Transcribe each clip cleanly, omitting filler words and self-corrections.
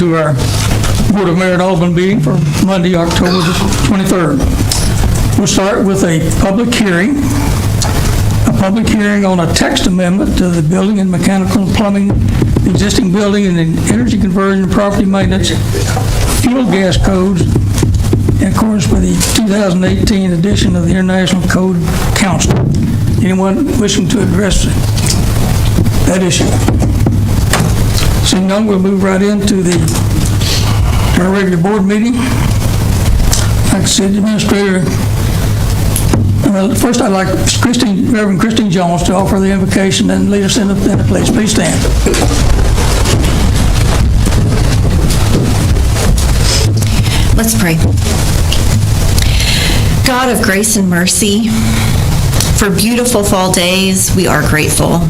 to our Board of Mayor and Aldermen meeting for Monday, October the 23rd. We'll start with a public hearing. A public hearing on a text amendment to the building and mechanical and plumbing, the existing building and energy conversion, property maintenance, fuel gas codes, in accordance with the 2018 edition of the International Code Council. Anyone wishing to address that issue? Seeing none, we'll move right into our regular board meeting. Like I said, Administrator, first I'd like Reverend Christine Jones to offer the invocation and lead us in the place. Please stand. Let's pray. God of grace and mercy, for beautiful fall days, we are grateful.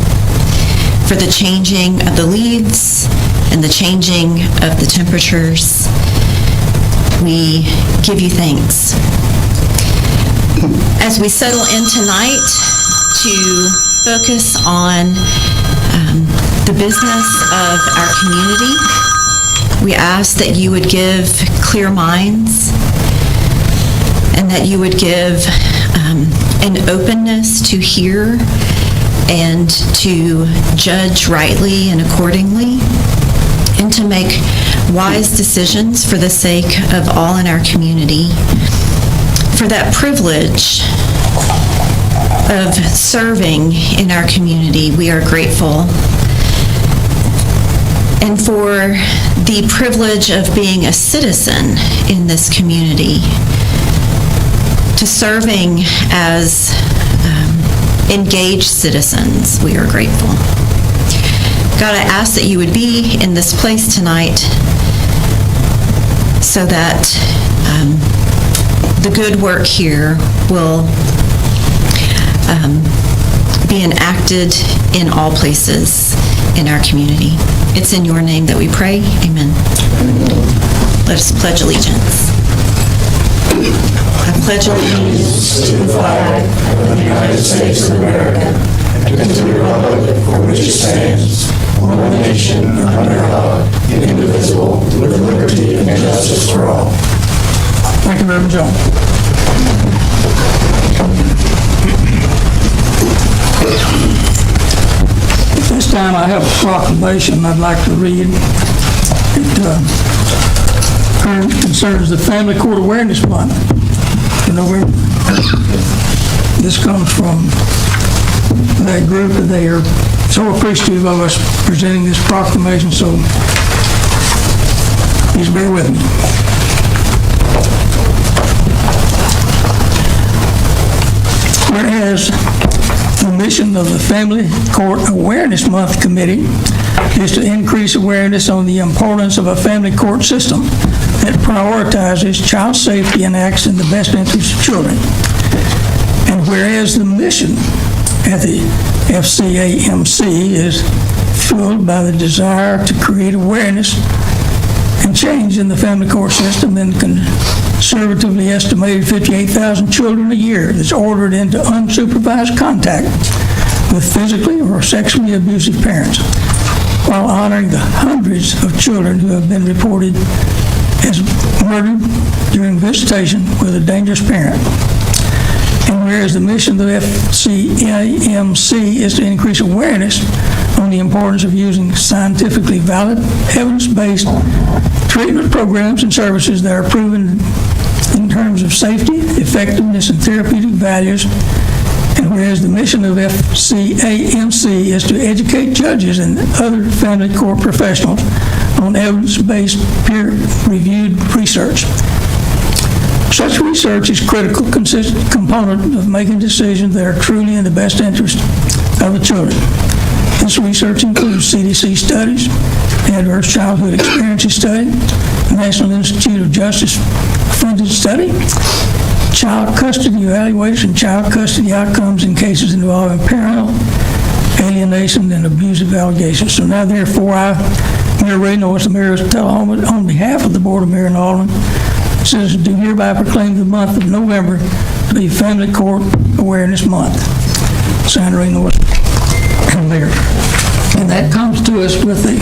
For the changing of the leaves and the changing of the temperatures, we give you thanks. As we settle in tonight to focus on the business of our community, we ask that you would give clear minds and that you would give an openness to hear and to judge rightly and accordingly, and to make wise decisions for the sake of all in our community. For that privilege of serving in our community, we are grateful. And for the privilege of being a citizen in this community, to serving as engaged citizens, we are grateful. God, I ask that you would be in this place tonight so that the good work here will be enacted in all places in our community. It's in your name that we pray. Amen. Let us pledge allegiance. I pledge allegiance to the flag of the United States of America and to the republic for which it stands, one nation under God, indivisible, with liberty and justice for all. Thank you, Reverend Jones. At this time, I have a proclamation I'd like to read. It concerns the Family Court Awareness Month in November. This comes from that group, and they are so appreciative of us presenting this proclamation, so please bear with me. Whereas the mission of the Family Court Awareness Month Committee is to increase awareness on the importance of a family court system that prioritizes child safety and acts in the best interest of children. And whereas the mission at the FCAMC is fueled by the desire to create awareness and change in the family court system, and conservatively estimated 58,000 children a year that's ordered into unsupervised contact with physically or sexually abusive parents, while honoring the hundreds of children who have been reported as murdered during visitation with a dangerous parent. And whereas the mission of the FCAMC is to increase awareness on the importance of using scientifically valid, evidence-based treatment programs and services that are proven in terms of safety, effectiveness, and therapeutic values. And whereas the mission of FCAMC is to educate judges and other family court professionals on evidence-based, peer-reviewed research. Such research is a critical component of making decisions that are truly in the best interest of the children. This research includes CDC studies, Adverse Childhood Experiences Study, the National Institute of Justice funded study, child custody evaluation, child custody outcomes in cases involving parental alienation and abusive allegations. So now, therefore, I, Mayor Ray Norris, the Mayor of Tullahoma, on behalf of the Board of Mayor and Aldermen, citizens, do hereby proclaim the month of November to be Family Court Awareness Month. Signed, Ray Norris, Mayor. And that comes to us with the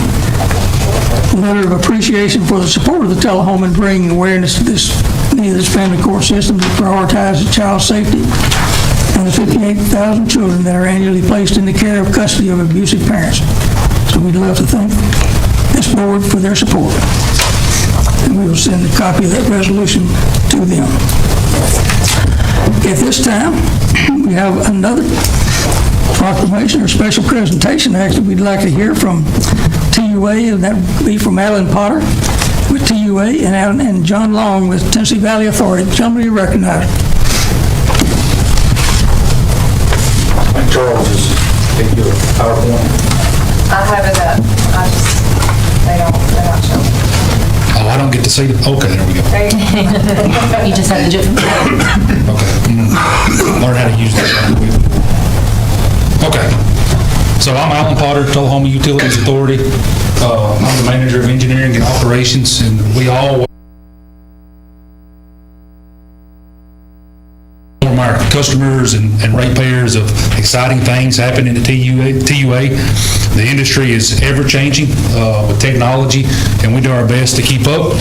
letter of appreciation for the support of the Tullahoma in bringing awareness to this family court system that prioritizes child safety and the 58,000 children that are annually placed in the care of custody of abusive parents. So we'd love to thank this board for their support. And we will send a copy of that resolution to them. At this time, we have another proclamation or special presentation. Actually, we'd like to hear from TUA, and that would be from Alan Potter with TUA and John Long with Tennessee Valley Authority. Somebody recognize. Charles is give you a PowerPoint. I have it up. They're not showing. Oh, I don't get to see it. Okay, there we go. There you go. You just have to do it. Okay. Learn how to use that. Okay. So I'm Alan Potter, Tullahoma Utilities Authority. I'm the manager of engineering and operations, and we all inform our customers and ratepayers of exciting things happening at TUA. The industry is ever changing with technology, and we do our best to keep up.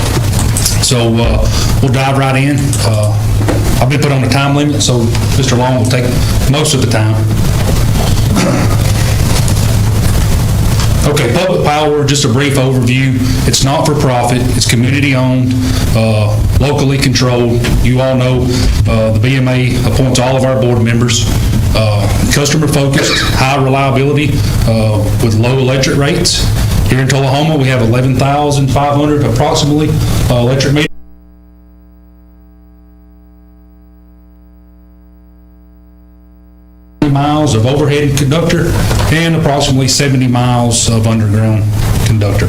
So we'll dive right in. I've been put on a time limit, so Mr. Long will take most of the time. Okay, public power, just a brief overview. It's not for profit, it's community owned, locally controlled. You all know the BMA appoints all of our board members. Customer focused, high reliability with low electric rates. Here in Tullahoma, we have 11,500 approximately electric meters. Miles of overhead conductor and approximately 70 miles of underground conductor.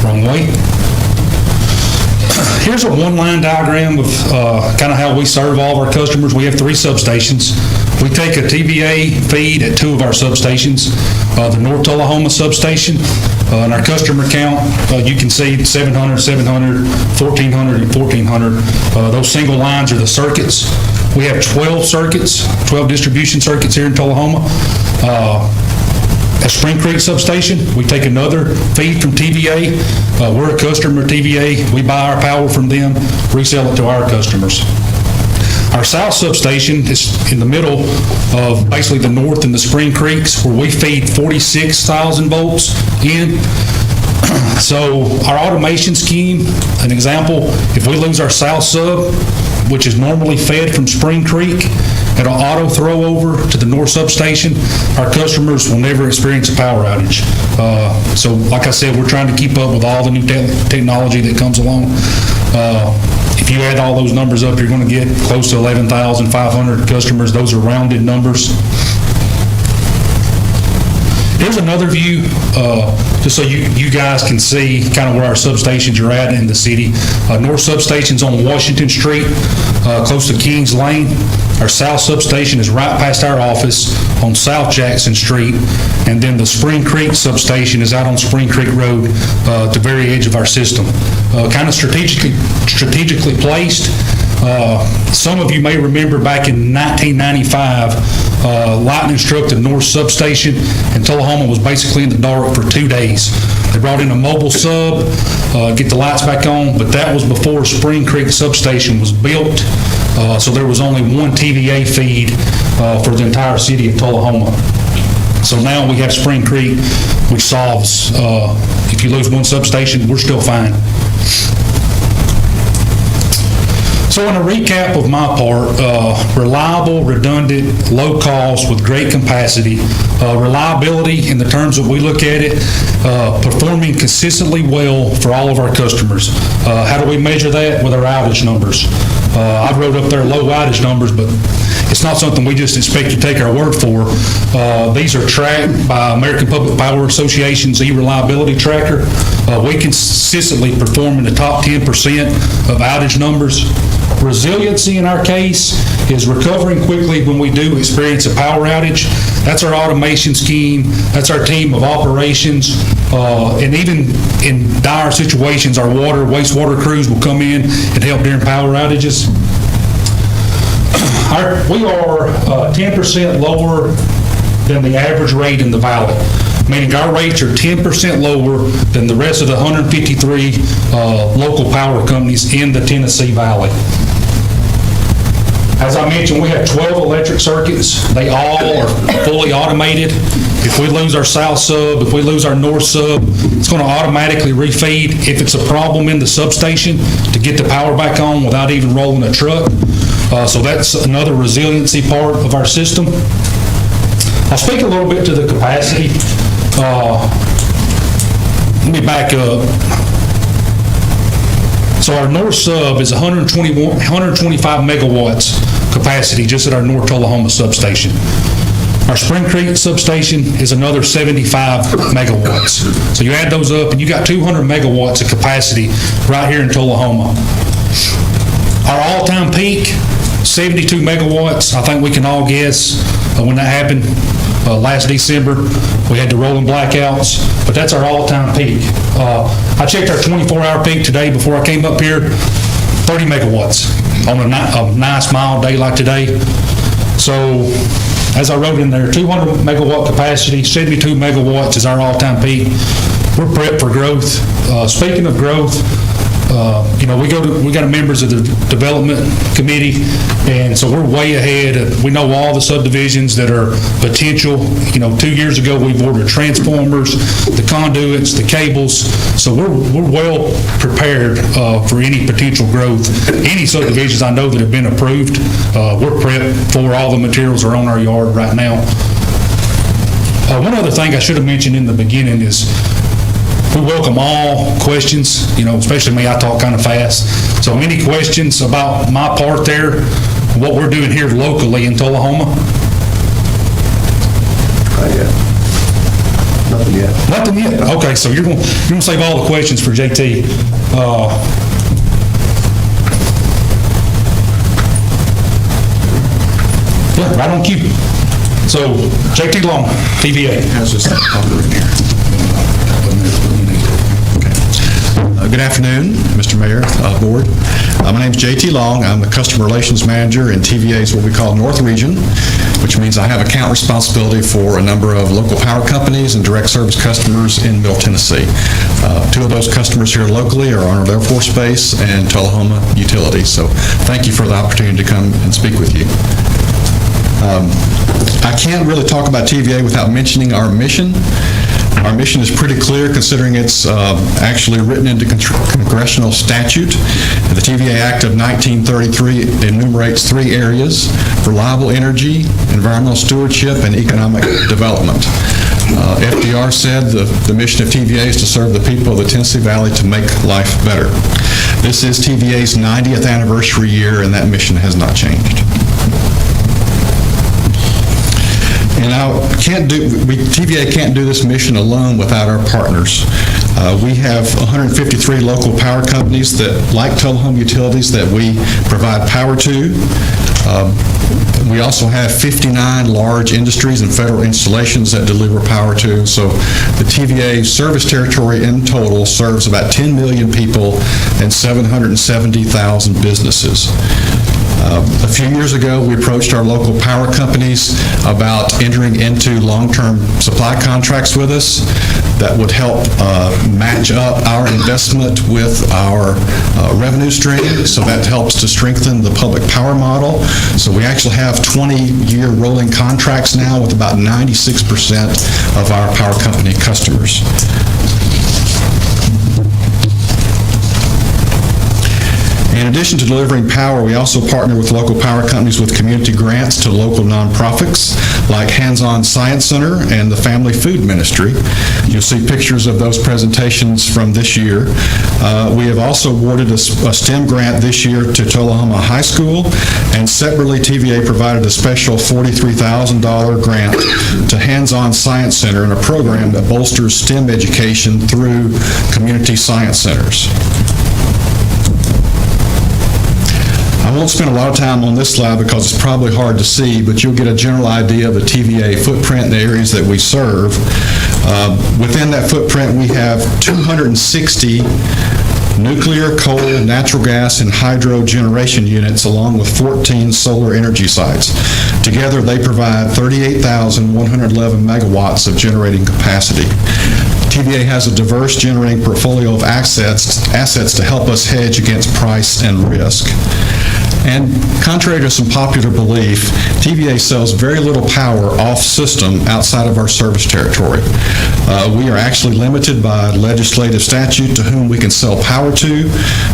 Wrong way. Here's a one-line diagram of kind of how we serve all of our customers. We have 3 substations. We take a TVA feed at 2 of our substations. The North Tullahoma substation, and our customer count, you can see 700, 700, 1,400, and 1,400. Those single lines are the circuits. We have 12 circuits, 12 distribution circuits here in Tullahoma. At Spring Creek substation, we take another feed from TVA. We're a customer of TVA. We buy our power from them, resell it to our customers. Our south substation is in the middle of basically the North and the Spring Creeks, where we feed 46,000 volts in. So our automation scheme, an example, if we lose our south sub, which is normally fed from Spring Creek, it'll auto throw over to the north substation. Our customers will never experience a power outage. So like I said, we're trying to keep up with all the new technology that comes along. If you add all those numbers up, you're going to get close to 11,500 customers. Those are rounded numbers. Here's another view, just so you guys can see kind of where our substations are at in the city. North substation's on Washington Street, close to Kings Lane. Our south substation is right past our office on South Jackson Street. And then the Spring Creek substation is out on Spring Creek Road, at the very edge of our system. Kind of strategically placed. Some of you may remember back in 1995, lightning struck the north substation, and Tullahoma was basically in the dark for 2 days. They brought in a mobile sub, get the lights back on, but that was before Spring Creek substation was built, so there was only one TVA feed for the entire city of Tullahoma. So now we have Spring Creek, which solves, if you lose one substation, we're still fine. So in a recap of my part, reliable, redundant, low cost with great capacity, reliability in the terms that we look at it, performing consistently well for all of our customers. How do we measure that? With our outage numbers. I wrote up there low outage numbers, but it's not something we just expect to take our word for. These are tracked by American Public Power Association's E-Reliability Tracker. We consistently perform in the top 10% of outage numbers. Resiliency in our case is recovering quickly when we do experience a power outage. That's our automation scheme. That's our team of operations. And even in dire situations, our water, wastewater crews will come in and help during power outages. We are 10% lower than the average rate in the valley. meaning our rates are 10% lower than the rest of the 153 local power companies in the Tennessee Valley. As I mentioned, we have 12 electric circuits. They all are fully automated. If we lose our south sub, if we lose our north sub, it's going to automatically refeed if it's a problem in the substation to get the power back on without even rolling a truck. So that's another resiliency part of our system. I'll speak a little bit to the capacity. Let me back up. So our north sub is 125 megawatts capacity just at our North Tullahoma substation. Our Spring Creek substation is another 75 megawatts. So you add those up and you got 200 megawatts of capacity right here in Tullahoma. Our all-time peak, 72 megawatts. I think we can all guess when that happened last December. We had the rolling blackouts, but that's our all-time peak. I checked our 24-hour peak today before I came up here, 30 megawatts on a nice mild day like today. So as I wrote in there, 200 megawatt capacity, 72 megawatts is our all-time peak. We're prepped for growth. Speaking of growth, we got members of the development committee, and so we're way ahead. We know all the subdivisions that are potential. 2 years ago, we've ordered transformers, the conduits, the cables, so we're well prepared for any potential growth. Any subdivisions I know that have been approved, we're prepped for. All the materials are on our yard right now. One other thing I should have mentioned in the beginning is we welcome all questions, especially me, I talk kind of fast. So any questions about my part there, what we're doing here locally in Tullahoma? Not yet. Nothing yet. Nothing yet? Okay, so you're going to save all the questions for JT. Yeah, right on cue. So JT Long, TVA. How's this operating here? Good afternoon, Mr. Mayor, Board. My name is JT Long. I'm the Customer Relations Manager in TVA's what we call North Region, which means I have account responsibility for a number of local power companies and direct service customers in Middle Tennessee. Two of those customers here locally are Arnold Air Force Base and Tullahoma Utilities. So thank you for the opportunity to come and speak with you. I can't really talk about TVA without mentioning our mission. Our mission is pretty clear considering it's actually written into congressional statute. The TVA Act of 1933 enumerates 3 areas: reliable energy, environmental stewardship, and economic development. FDR said the mission of TVA is to serve the people of the Tennessee Valley to make life better. This is TVA's 90th anniversary year, and that mission has not changed. And TVA can't do this mission alone without our partners. We have 153 local power companies that, like Tullahoma Utilities, that we provide power to. We also have 59 large industries and federal installations that deliver power to. So the TVA service territory in total serves about 10 million people and 770,000 businesses. A few years ago, we approached our local power companies about entering into long-term supply contracts with us that would help match up our investment with our revenue stream, so that helps to strengthen the public power model. So we actually have 20-year rolling contracts now with about 96% of our power company customers. In addition to delivering power, we also partner with local power companies with community grants to local nonprofits like Hands-On Science Center and the Family Food Ministry. You'll see pictures of those presentations from this year. We have also awarded a STEM grant this year to Tullahoma High School, and separately TVA provided a special $43,000 grant to Hands-On Science Center in a program that bolsters STEM education through community science centers. I won't spend a lot of time on this slide because it's probably hard to see, but you'll get a general idea of the TVA footprint in the areas that we serve. Within that footprint, we have 260 nuclear, coal, natural gas, and hydro generation units, along with 14 solar energy sites. Together, they provide 38,111 megawatts of generating capacity. TVA has a diverse generating portfolio of assets to help us hedge against price and risk. And contrary to some popular belief, TVA sells very little power off-system outside of our service territory. We are actually limited by legislative statute to whom we can sell power to.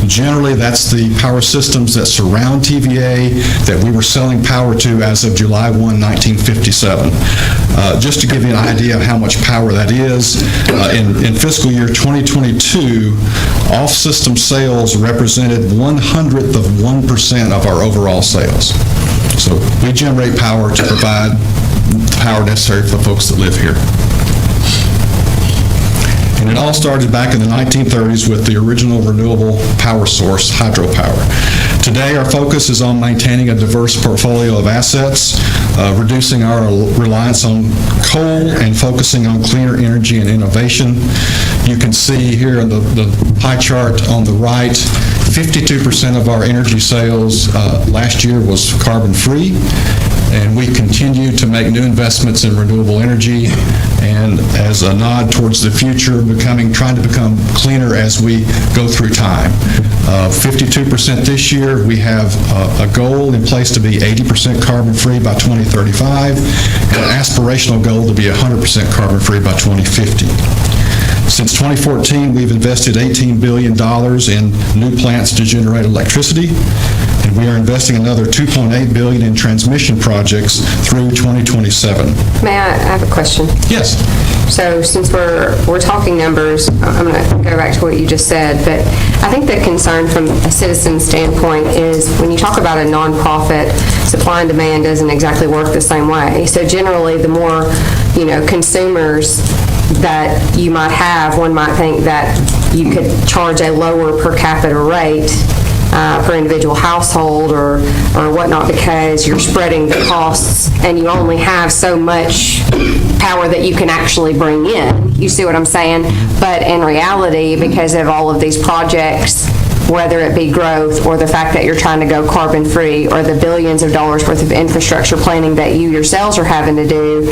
Generally, that's the power systems that surround TVA that we were selling power to as of July 1, 1957. Just to give you an idea of how much power that is, in fiscal year 2022, off-system sales represented 1/100th of 1% of our overall sales. So we generate power to provide the power necessary for the folks that live here. And it all started back in the 1930s with the original renewable power source, hydropower. Today, our focus is on maintaining a diverse portfolio of assets, reducing our reliance on coal, and focusing on cleaner energy and innovation. You can see here in the pie chart on the right, 52% of our energy sales last year was carbon-free, and we continue to make new investments in renewable energy, and as a nod towards the future, trying to become cleaner as we go through time. 52% this year. We have a goal in place to be 80% carbon-free by 2035, and an aspirational goal to be 100% carbon-free by 2050. Since 2014, we've invested $18 billion in new plants to generate electricity, and we are investing another $2.8 billion in transmission projects through 2027. May I have a question? Yes. So since we're talking numbers, I'm going to go back to what you just said, but I think the concern from a citizen standpoint is when you talk about a nonprofit, supply and demand doesn't exactly work the same way. So generally, the more, consumers that you might have, one might think that you could charge a lower per capita rate per individual household or whatnot, because you're spreading the costs and you only have so much power that you can actually bring in. You see what I'm saying? But in reality, because of all of these projects, whether it be growth or the fact that you're trying to go carbon-free or the billions of dollars worth of infrastructure planning that you yourselves are having to do,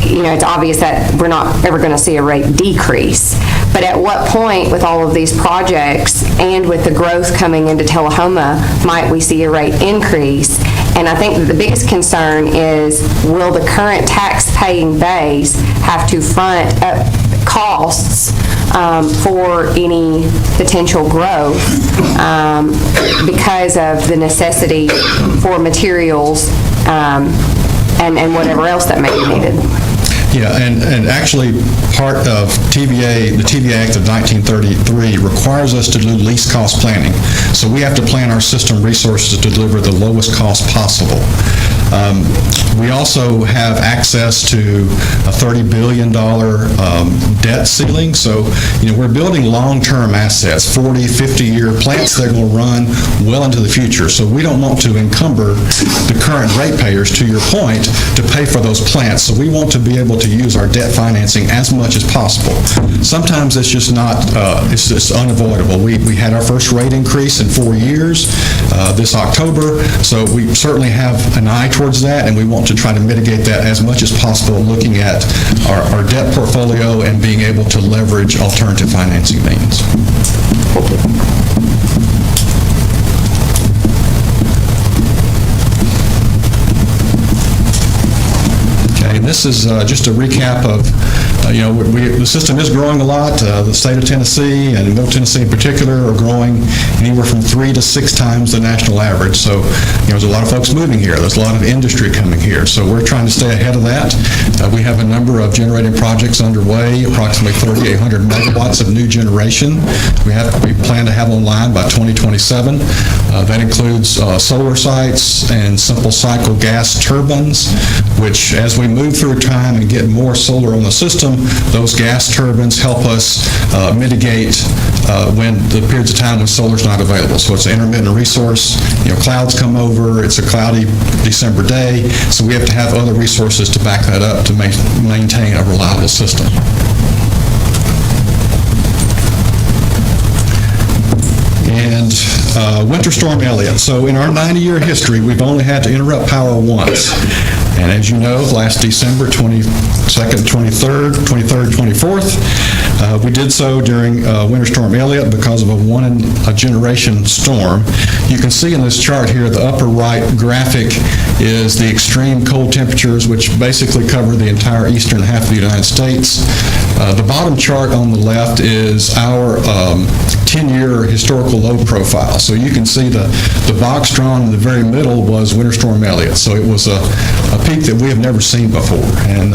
it's obvious that we're not ever going to see a rate decrease. But at what point with all of these projects and with the growth coming into Tullahoma might we see a rate increase? And I think that the biggest concern is, will the current tax-paying base have to front up costs for any potential growth because of the necessity for materials and whatever else that may be needed? Yeah, and actually, part of TVA, the TVA Act of 1933 requires us to do least cost planning. So we have to plan our system resources to deliver the lowest cost possible. We also have access to a $30 billion debt ceiling. So, we're building long-term assets, 40, 50-year plants that will run well into the future. So we don't want to encumber the current ratepayers, to your point, to pay for those plants. So we want to be able to use our debt financing as much as possible. Sometimes it's just not, it's just unavoidable. We had our first rate increase in 4 years this October, so we certainly have an eye towards that, and we want to try to mitigate that as much as possible, looking at our debt portfolio and being able to leverage alternative financing means. And this is just a recap of, the system is growing a lot. The state of Tennessee and Middle Tennessee in particular are growing anywhere from 3 to 6 times the national average. So, there's a lot of folks moving here. There's a lot of industry coming here. So we're trying to stay ahead of that. We have a number of generating projects underway, approximately 3,800 megawatts of new generation. We plan to have online by 2027. That includes solar sites and simple cycle gas turbines, which as we move through time and get more solar on the system, those gas turbines help us mitigate when the periods of time when solar's not available. So it's an intermittent resource. Clouds come over, it's a cloudy December day, so we have to have other resources to back that up to maintain a reliable system. Winter Storm Elliott. So in our 90-year history, we've only had to interrupt power once. And as you know, last December 22nd, 23rd, 24th, we did so during Winter Storm Elliott because of a one-in-a-generation storm. You can see in this chart here, the upper right graphic is the extreme cold temperatures, which basically cover the entire eastern half of the United States. The bottom chart on the left is our 10-year historical load profile. So you can see the box drawn in the very middle was Winter Storm Elliott. So it was a peak that we have never seen before. And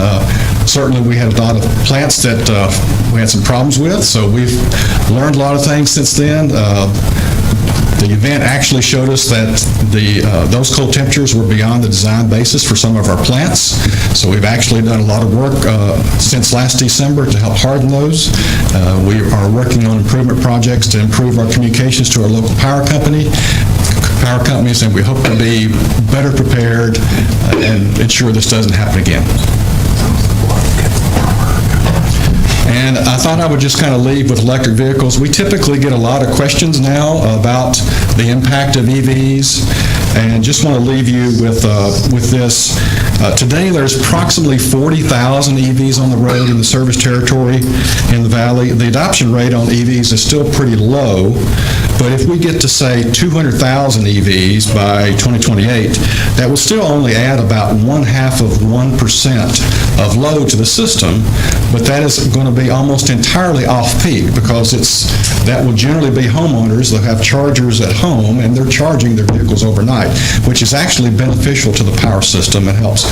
certainly we had a lot of plants that we had some problems with. So we've learned a lot of things since then. The event actually showed us that those cold temperatures were beyond the design basis for some of our plants. So we've actually done a lot of work since last December to help harden those. We are working on improvement projects to improve our communications to our local power companies, and we hope to be better prepared and ensure this doesn't happen again. And I thought I would just kind of leave with electric vehicles. We typically get a lot of questions now about the impact of EVs, and just want to leave you with this. Today, there's approximately 40,000 EVs on the road in the service territory in the valley. The adoption rate on EVs is still pretty low, but if we get to, say, 200,000 EVs by 2028, that will still only add about 0.5% of load to the system, but that is going to be almost entirely off-peak because that will generally be homeowners that have chargers at home and they're charging their vehicles overnight, which is actually beneficial to the power system and helps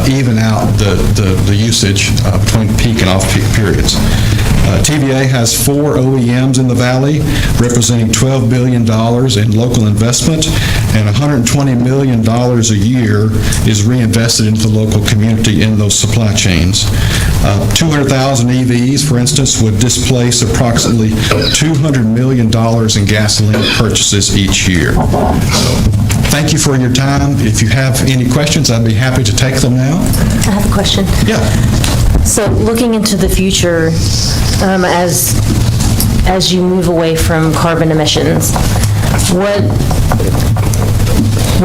even out the usage between peak and off-peak periods. TVA has 4 OEMs in the valley, representing $12 billion in local investment, and $120 million a year is reinvested into the local community in those supply chains. 200,000 EVs, for instance, would displace approximately $200 million in gasoline purchases each year. Thank you for your time. If you have any questions, I'd be happy to take them now. I have a question. Yeah. So looking into the future, as you move away from carbon emissions, what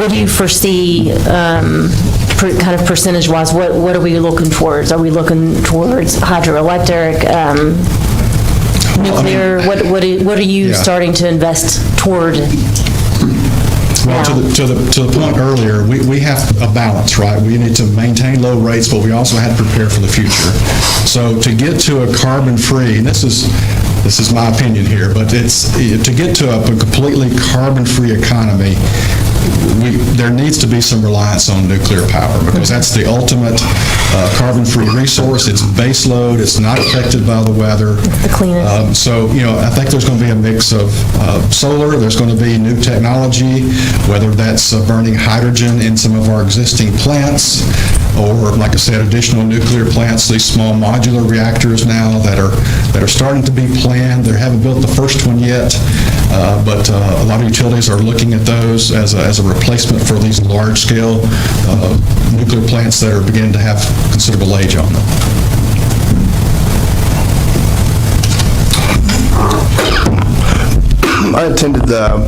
do you foresee, kind of percentage-wise, what are we looking towards? Are we looking towards hydroelectric, nuclear? What are you starting to invest toward? Well, to the point earlier, we have a balance, right? We need to maintain low rates, but we also had to prepare for the future. So to get to a carbon-free, and this is my opinion here, but to get to a completely carbon-free economy, there needs to be some reliance on nuclear power because that's the ultimate carbon-free resource. It's base load. It's not affected by the weather. The cleanest. So, I think there's going to be a mix of solar. There's going to be new technology, whether that's burning hydrogen in some of our existing plants or, like I said, additional nuclear plants, these small modular reactors now that are starting to be planned. They haven't built the first one yet, but a lot of utilities are looking at those as a replacement for these large-scale nuclear plants that are beginning to have considerable age on them. I attended the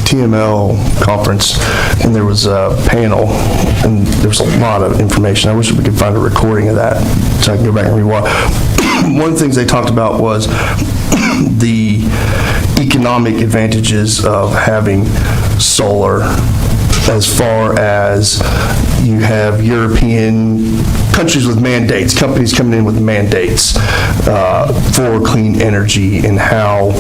TML conference, and there was a panel, and there was a lot of information. I wish we could find a recording of that so I can go back and rewatch. One of the things they talked about was the economic advantages of having solar, as far as you have European countries with mandates, companies coming in with mandates for clean energy, and how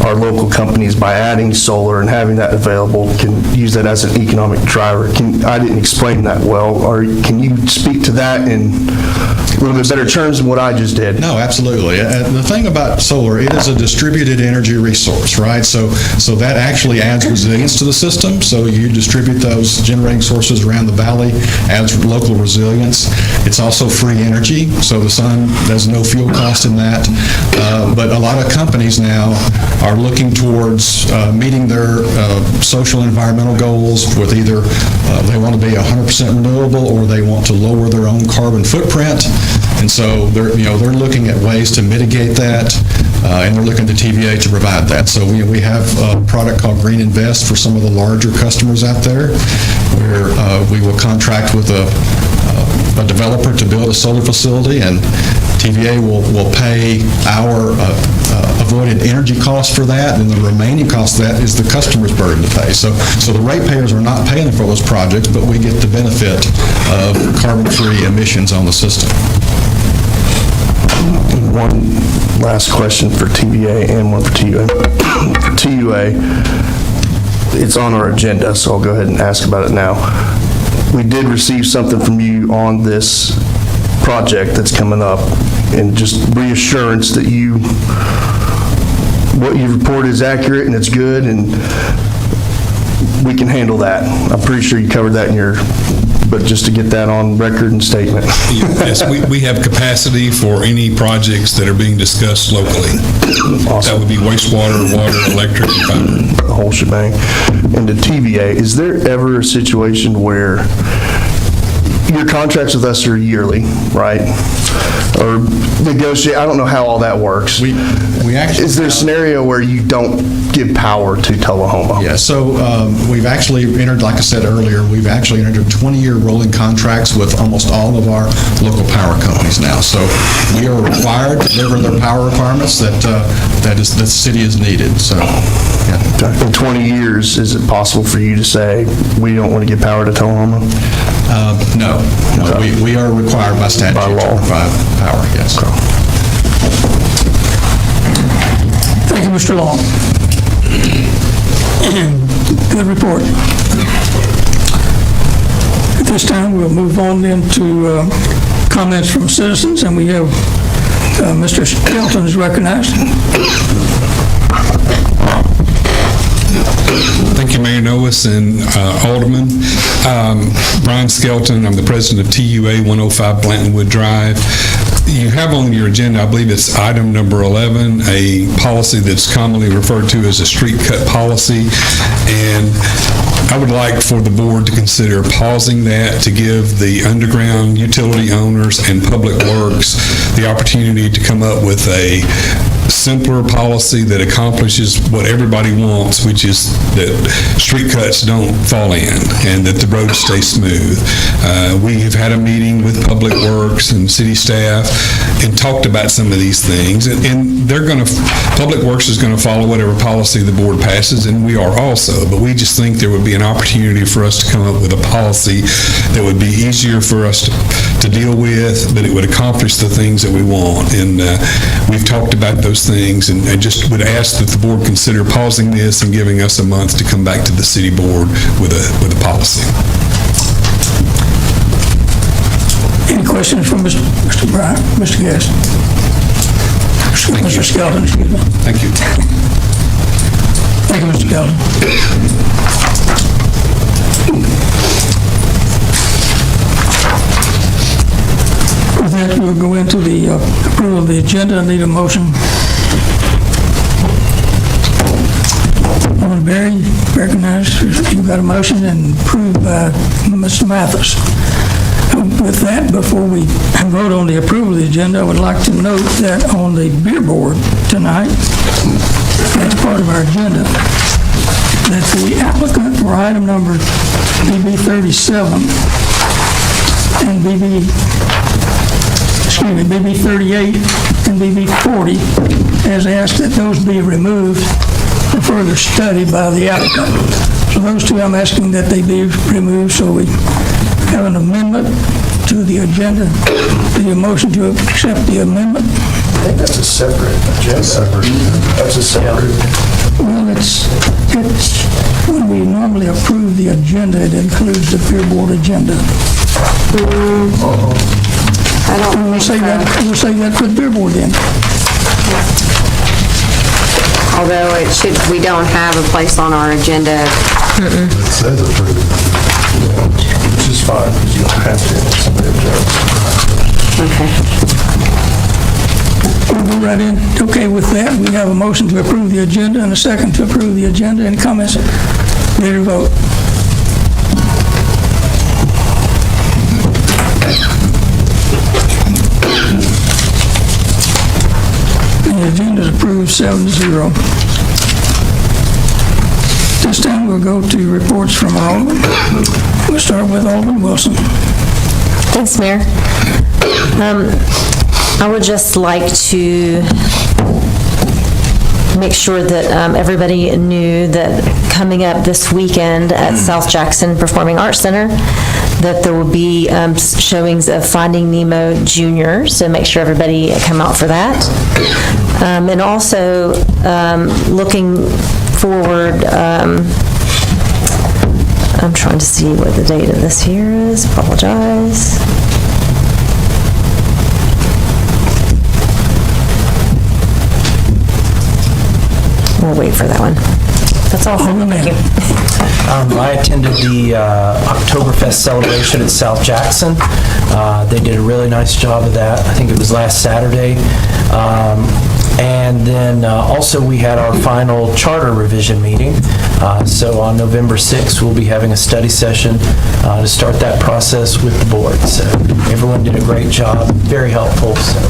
our local companies, by adding solar and having that available, can use that as an economic driver. I didn't explain that well, or can you speak to that in a little bit better terms than what I just did? No, absolutely. The thing about solar, it is a distributed energy resource, right? So that actually adds resilience to the system. So you distribute those generating sources around the valley, adds local resilience. It's also free energy, so the sun, there's no fuel cost in that. But a lot of companies now are looking towards meeting their social and environmental goals with either they want to be 100% renewable or they want to lower their own carbon footprint. And so they're looking at ways to mitigate that, and they're looking to TVA to provide that. So we have a product called Green Invest for some of the larger customers out there, where we will contract with a developer to build a solar facility, and TVA will pay our avoided energy costs for that, and the remaining cost of that is the customer's burden to pay. So the ratepayers are not paying for those projects, but we get the benefit of carbon-free emissions on the system. One last question for TVA and one for TUA. For TUA, it's on our agenda, so I'll go ahead and ask about it now. We did receive something from you on this project that's coming up, and just reassurance that what you reported is accurate and it's good, and we can handle that. I'm pretty sure you covered that in but just to get that on record and statement. Yes, we have capacity for any projects that are being discussed locally. Awesome. That would be wastewater, water, electric, and fiber. The whole shebang. And to TVA, is there ever a situation where your contracts with us are yearly, right? Or negotiate, I don't know how all that works. We actually Is there a scenario where you don't give power to Tullahoma? Yeah, so we've actually entered, like I said earlier, we've actually entered 20-year rolling contracts with almost all of our local power companies now. So we are required to deliver their power requirements that the city is needed. So, yeah. In 20 years, is it possible for you to say, we don't want to give power to Tullahoma? No, we are required by statute By law. to provide power, yes. Thank you, Mr. Long. Good report. At this time, we'll move on then to comments from citizens, and we have Mr. Skelton is recognized. Thank you, Mayor Noes and Aldermen. Brian Skelton, I'm the president of TUA 105 Blantonwood Drive. You have on your agenda, I believe it's item number 11, a policy that's commonly referred to as a street cut policy. And I would like for the board to consider pausing that to give the underground utility owners and public works the opportunity to come up with a simpler policy that accomplishes what everybody wants, which is that street cuts don't fall in and that the roads stay smooth. We have had a meeting with Public Works and city staff and talked about some of these things, and Public Works is going to follow whatever policy the board passes, and we are also, but we just think there would be an opportunity for us to come up with a policy that would be easier for us to deal with, but it would accomplish the things that we want. And we've talked about those things, and I just would ask that the board consider pausing this and giving us a month to come back to the city board with a policy. Any questions from Mr. Bryant, Mr. Guest? Mr. Skelton, excuse me. Thank you. Thank you, Mr. Skelton. With that, we'll go into the approval of the agenda. I need a motion. Alderman Berry, recognized. You've got a motion and approved by Mr. Mathis. With that, before we vote on the approval of the agenda, I would like to note that on the beer board tonight, that's part of our agenda, that the applicant for item number BB 37 and BB 38 and BB 40 has asked that those be removed for further study by the applicant. So those two, I'm asking that they be removed, so we have an amendment to the agenda. The motion to accept the amendment. I think that's a separate agenda. That's a separate. Well, it's when we normally approve the agenda, it includes the beer board agenda. I don't We'll say that for the beer board then. Although we don't have a place on our agenda. It says approved. Which is fine, because you don't have to if somebody objects. Okay. We'll go right in. Okay, with that, we have a motion to approve the agenda and a second to approve the agenda. Any comments? Ready to vote? approved 7-0. This time we'll go to reports from Alderman. We'll start with Alderman Wilson. Thanks, Mayor. I would just like to make sure that everybody knew that coming up this weekend at South Jackson Performing Arts Center, that there will be showings of Finding Nemo Jr., so make sure everybody come out for that. And also, looking forward, I'm trying to see what the date of this here is, apologize. We'll wait for that one. That's all. Thank you. I attended the Oktoberfest celebration at South Jackson. They did a really nice job of that. I think it was last Saturday. And then also we had our final charter revision meeting. So on November 6th, we'll be having a study session to start that process with the board. So everyone did a great job, very helpful. So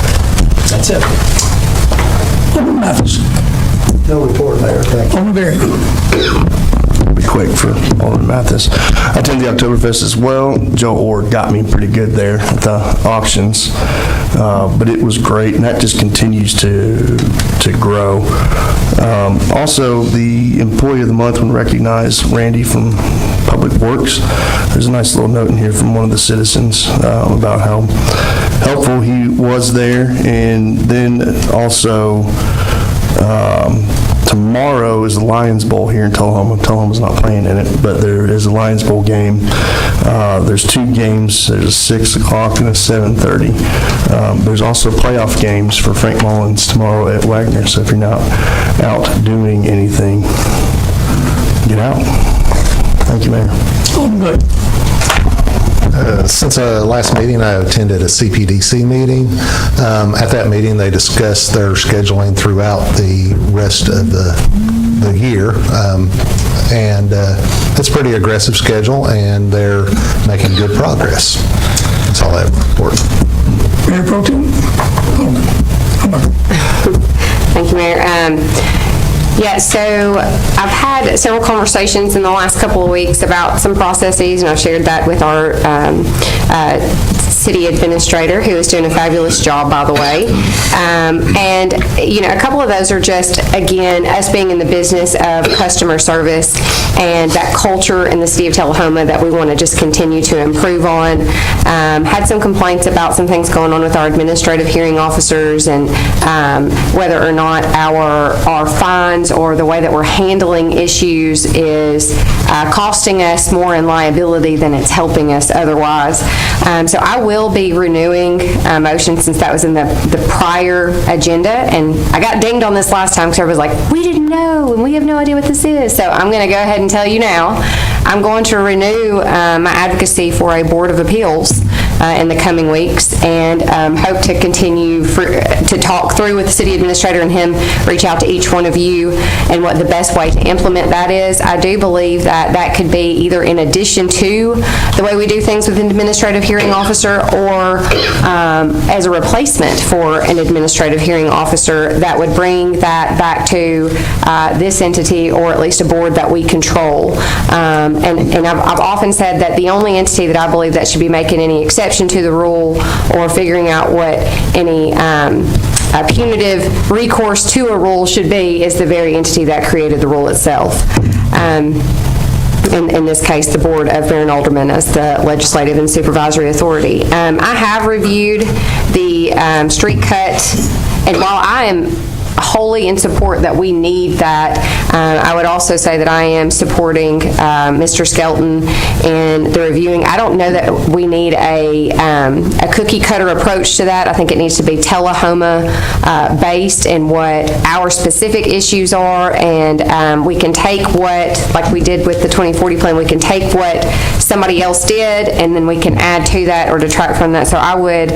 that's it. Alderman Mathis. No report, Mayor. Thank you. Alderman Berry. Be quick for Alderman Mathis. I attended the Oktoberfest as well. Joe Ord got me pretty good there at the auctions, but it was great, and that just continues to grow. Also, the Employee of the Month would recognize Randy from Public Works. There's a nice little note in here from one of the citizens about how helpful he was there, and then also tomorrow is the Lions Bowl here in Tullahoma. Tullahoma's not playing in it, but there is a Lions Bowl game. There's two games. There's a 6 o'clock and a 7:30. There's also playoff games for Frank Mullins tomorrow at Wagner, so if you're not out doing anything, get out. Thank you, Mayor. Alderman Good. Since our last meeting, I attended a CPDC meeting. At that meeting, they discussed their scheduling throughout the rest of the year. And it's a pretty aggressive schedule, and they're making good progress. That's all I have to report. Mayor Pro Tem. Thank you, Mayor. Yeah, so I've had several conversations in the last couple of weeks about some processes, and I've shared that with our city administrator, who is doing a fabulous job, by the way. And, you know, a couple of those are just, again, us being in the business of customer service and that culture in the city of Tullahoma that we want to just continue to improve on. Had some complaints about some things going on with our administrative hearing officers, and whether or not our fines or the way that we're handling issues is costing us more in liability than it's helping us otherwise. So I will be renewing motion, since that was in the prior agenda, and I got dinged on this last time because everybody was like, we didn't know and we have no idea what this is. So I'm going to go ahead and tell you now, I'm going to renew my advocacy for a Board of Appeals in the coming weeks, and hope to continue to talk through with the city administrator and him, reach out to each one of you and what the best way to implement that is. I do believe that that could be either in addition to the way we do things with an administrative hearing officer, or as a replacement for an administrative hearing officer that would bring that back to this entity, or at least a board that we control. And I've often said that the only entity that I believe that should be making any exception to the rule or figuring out what any punitive recourse to a rule should be is the very entity that created the rule itself. In this case, the Board of Mayor and Aldermen as the legislative and supervisory authority. I have reviewed the street cut, and while I am wholly in support that we need that, I would also say that I am supporting Mr. Skelton in the reviewing. I don't know that we need a cookie cutter approach to that. I think it needs to be Tullahoma based in what our specific issues are, and we can take what, like we did with the 2040 plan, we can take what somebody else did and then we can add to that or detract from that. So I would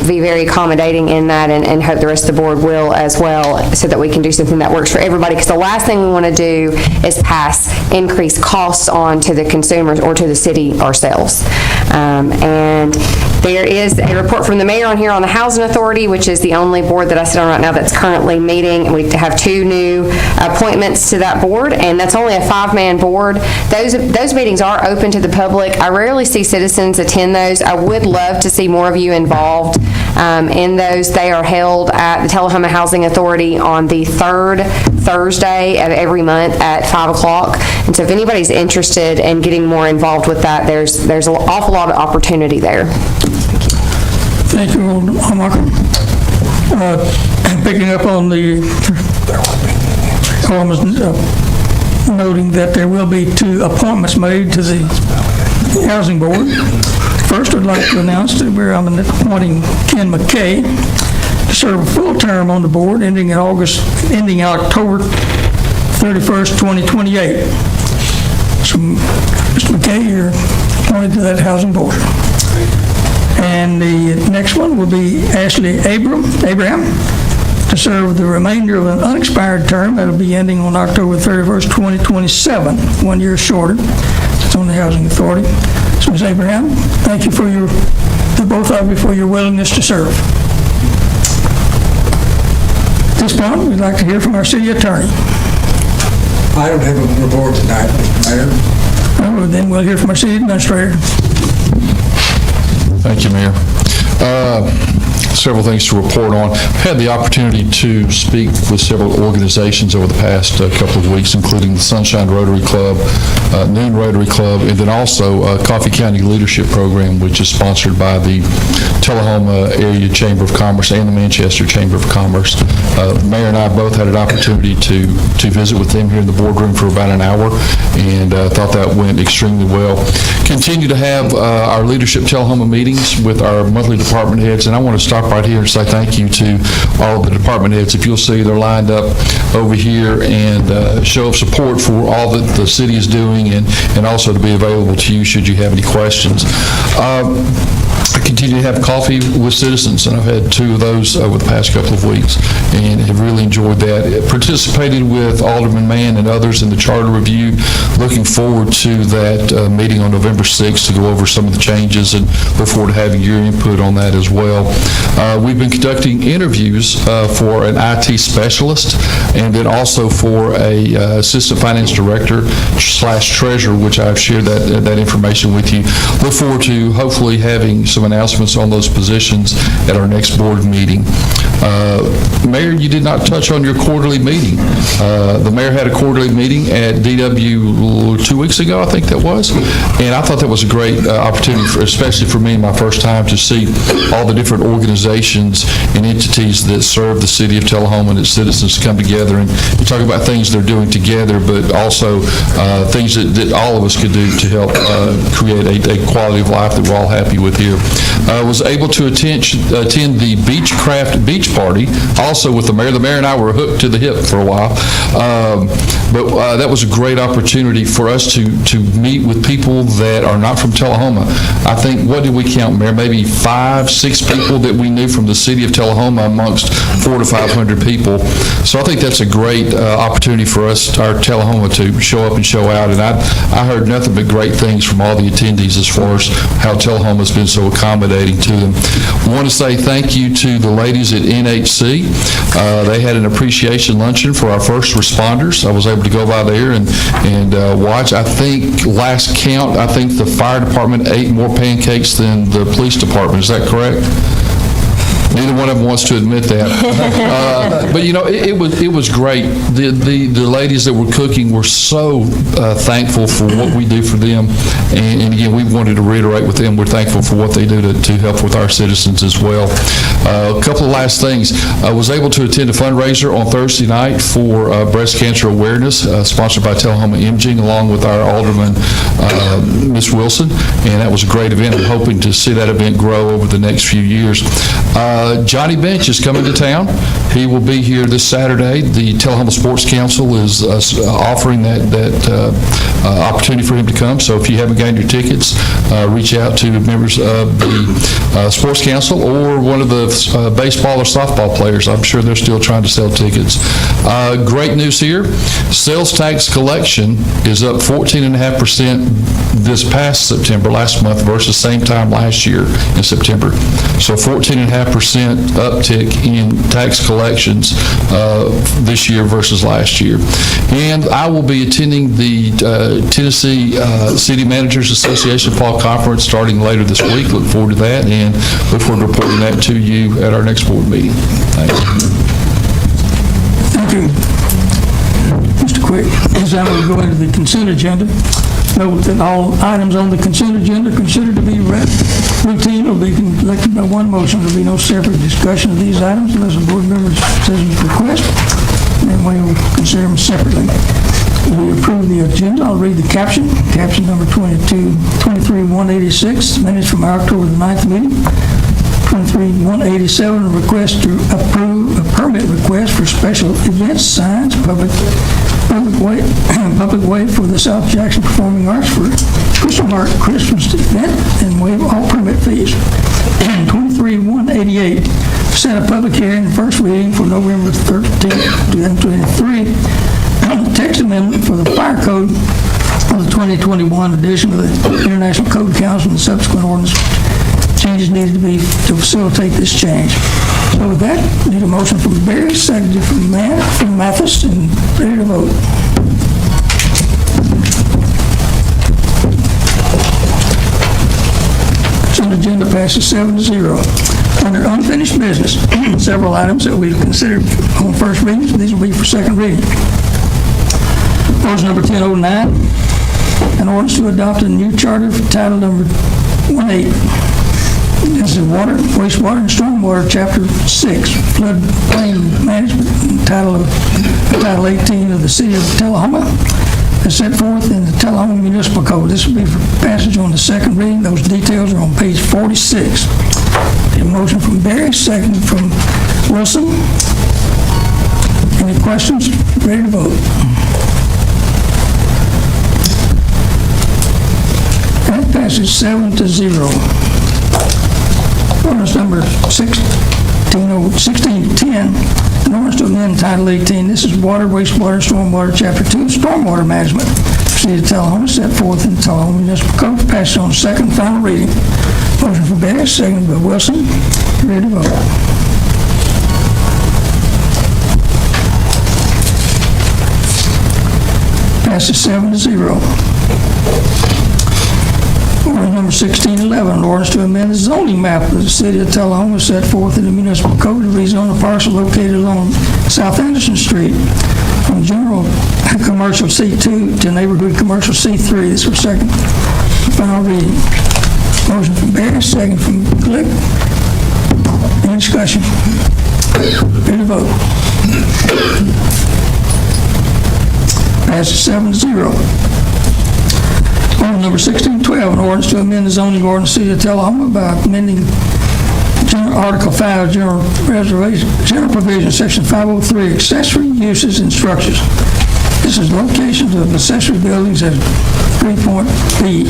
be very accommodating in that, and hope the rest of the board will as well, so that we can do something that works for everybody, because the last thing we want to do is pass increased costs on to the consumers or to the city ourselves. And There is a report from the mayor on here on the Housing Authority, which is the only board that I sit on right now that's currently meeting. And we have 2 new appointments to that board, and that's only a 5-man board. Those meetings are open to the public. I rarely see citizens attend those. I would love to see more of you involved in those. They are held at the Tullahoma Housing Authority on the 3rd Thursday of every month at 5 o'clock. And so if anybody's interested in getting more involved with that, there's an awful lot of opportunity there. Thank you, Alderman. Picking up on the noting that there will be 2 appointments made to the Housing Board. First, I'd like to announce that I'm appointing Ken McKay to serve a full term on the board, ending October 31st, 2028. So, Mr. McKay, you're appointed to that Housing Board. And the next one will be Ashley Abraham to serve the remainder of an unexpired term that'll be ending on October 31st, 2027, 1 year shorter. It's on the Housing Authority. So, Ms. Abraham, thank you to both of you for your willingness to serve. At this point, we'd like to hear from our city attorney. I don't have a report tonight, Mr. Mayor. Well, then we'll hear from our city administrator. Thank you, Mayor. Several things to report on. I've had the opportunity to speak with several organizations over the past couple of weeks, including the Sunshine Rotary Club, Noon Rotary Club, and then also Coffee County Leadership Program, which is sponsored by the Tullahoma Area Chamber of Commerce and the Manchester Chamber of Commerce. Mayor and I both had an opportunity to visit with them here in the boardroom for about an hour, and thought that went extremely well. Continue to have our Leadership Tullahoma meetings with our monthly department heads, and I want to stop right here and say thank you to all of the department heads. If you'll see, they're lined up over here, and show of support for all that the city is doing, and also to be available to you should you have any questions. I continue to have coffee with citizens, and I've had 2 of those over the past couple of weeks, and have really enjoyed that. Participated with Alderman Mann and others in the charter review. Looking forward to that meeting on November 6th to go over some of the changes, and look forward to having your input on that as well. We've been conducting interviews for an IT specialist, and then also for a assistant finance director / treasurer, which I've shared that information with you. Look forward to hopefully having some announcements on those positions at our next board meeting. Mayor, you did not touch on your quarterly meeting. The mayor had a quarterly meeting at DW 2 weeks ago, I think that was, and I thought that was a great opportunity, especially for me, my first time, to see all the different organizations and entities that serve the city of Tullahoma and its citizens come together and talk about things they're doing together, but also things that all of us could do to help create a quality of life that we're all happy with here. I was able to attend the Beechcraft Beach Party, also with the mayor. The mayor and I were hooked to the hip for a while, but that was a great opportunity for us to meet with people that are not from Tullahoma. I think, what did we count, Mayor? Maybe 5, 6 people that we knew from the city of Tullahoma amongst 400 to 500 people. So I think that's a great opportunity for us, our Tullahoma, to show up and show out. And I heard nothing but great things from all the attendees as far as how Tullahoma's been so accommodating to them. I want to say thank you to the ladies at NHC. They had an appreciation luncheon for our first responders. I was able to go by there and watch. I think, last count, I think the fire department ate more pancakes than the police department. Is that correct? Neither one of them wants to admit that. But, you know, it was great. The ladies that were cooking were so thankful for what we do for them. And again, we wanted to reiterate with them, we're thankful for what they do to help with our citizens as well. A couple of last things. I was able to attend a fundraiser on Thursday night for breast cancer awareness, sponsored by Tullahoma Imaging, along with our Alderman, Ms. Wilson. And that was a great event. I'm hoping to see that event grow over the next few years. Johnny Bench is coming to town. He will be here this Saturday. The Tullahoma Sports Council is offering that opportunity for him to come. So if you haven't gotten your tickets, reach out to members of the Sports Council or one of the baseball or softball players. I'm sure they're still trying to sell tickets. Great news here. Sales tax collection is up 14.5% this past September, last month, versus same time last year in September. So 14.5% uptick in tax collections this year versus last year. And I will be attending the Tennessee City Managers Association Fall Conference starting later this week. Look forward to that and look forward to reporting that to you at our next board meeting. Thank you. Thank you. Mr. Quick, as I will go into the consent agenda, note that all items on the consent agenda considered to be routine will be elected by one motion. There will be no separate discussion of these items unless a board member says his request, and then we will consider them separately. We approve the agenda. I'll read the caption. Caption number 23-186, minutes from our October the 9th meeting. 23-187, a request to approve a permit request for special events signs, public way for the South Jackson Performing Arts for Christmas event, and waive all permit fees. 23-188, set a public hearing first reading for November 13th, 2023, on the text amendment for the fire code of the 2021 edition of the International Code Council and subsequent ordinance changes needed to be to facilitate this change. So with that, need a motion from Barry, seconded from Mathis, and ready to vote. Consent agenda passes 7-0. Under unfinished business, several items that we've considered on first readings. These will be for second reading. Ordinance number 1009, an ordinance to adopt a new charter for title number 18. This is water, wastewater, and stormwater, chapter 6, floodplain management, title 18 of the city of Tullahoma, as set forth in the Tullahoma Municipal Code. This will be for passage on the second reading. Those details are on page 46. A motion from Barry, second from Wilson. Any questions? Ready to vote. That passes 7-0. Ordinance number 1610, an ordinance to amend Title 18. This is water, wastewater, stormwater, Chapter 2, stormwater management. City of Tullahoma, set forth in the Tullahoma Municipal Code, passed on second final reading. Motion for Barry, second by Wilson. Ready to vote. Passes 7-0. Ordinance number 1611, an ordinance to amend the zoning map of the city of Tullahoma set forth in the municipal code to rezone a parcel located along South Anderson Street from general commercial C2 to neighborhood commercial C3. This was second final reading. Motion from Barry, second from Glick. Any discussion? Ready to vote. Passes 7-0. Ordinance number 1612, an ordinance to amend the zoning ordinance of the city of Tullahoma by amending Article 5, General Provision, Section 503, accessory uses and structures. This is locations of accessory buildings at 3.B.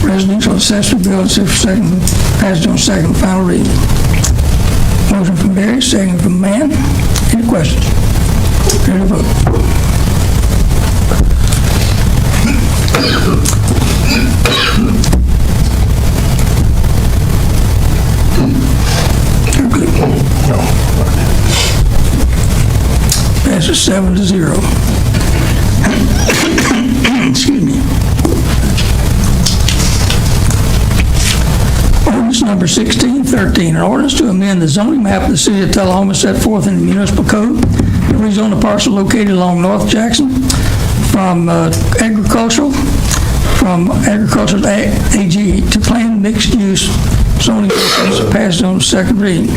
Residential accessory buildings, passed on second final reading. Motion from Barry, second from Mann. Any questions? Ready to vote. Passes 7-0. Excuse me. Ordinance number 1613, an ordinance to amend the zoning map of the city of Tullahoma set forth in the municipal code to rezone a parcel located along North Jackson from agricultural AG to planned mixed-use zoning ordinance passed on second reading.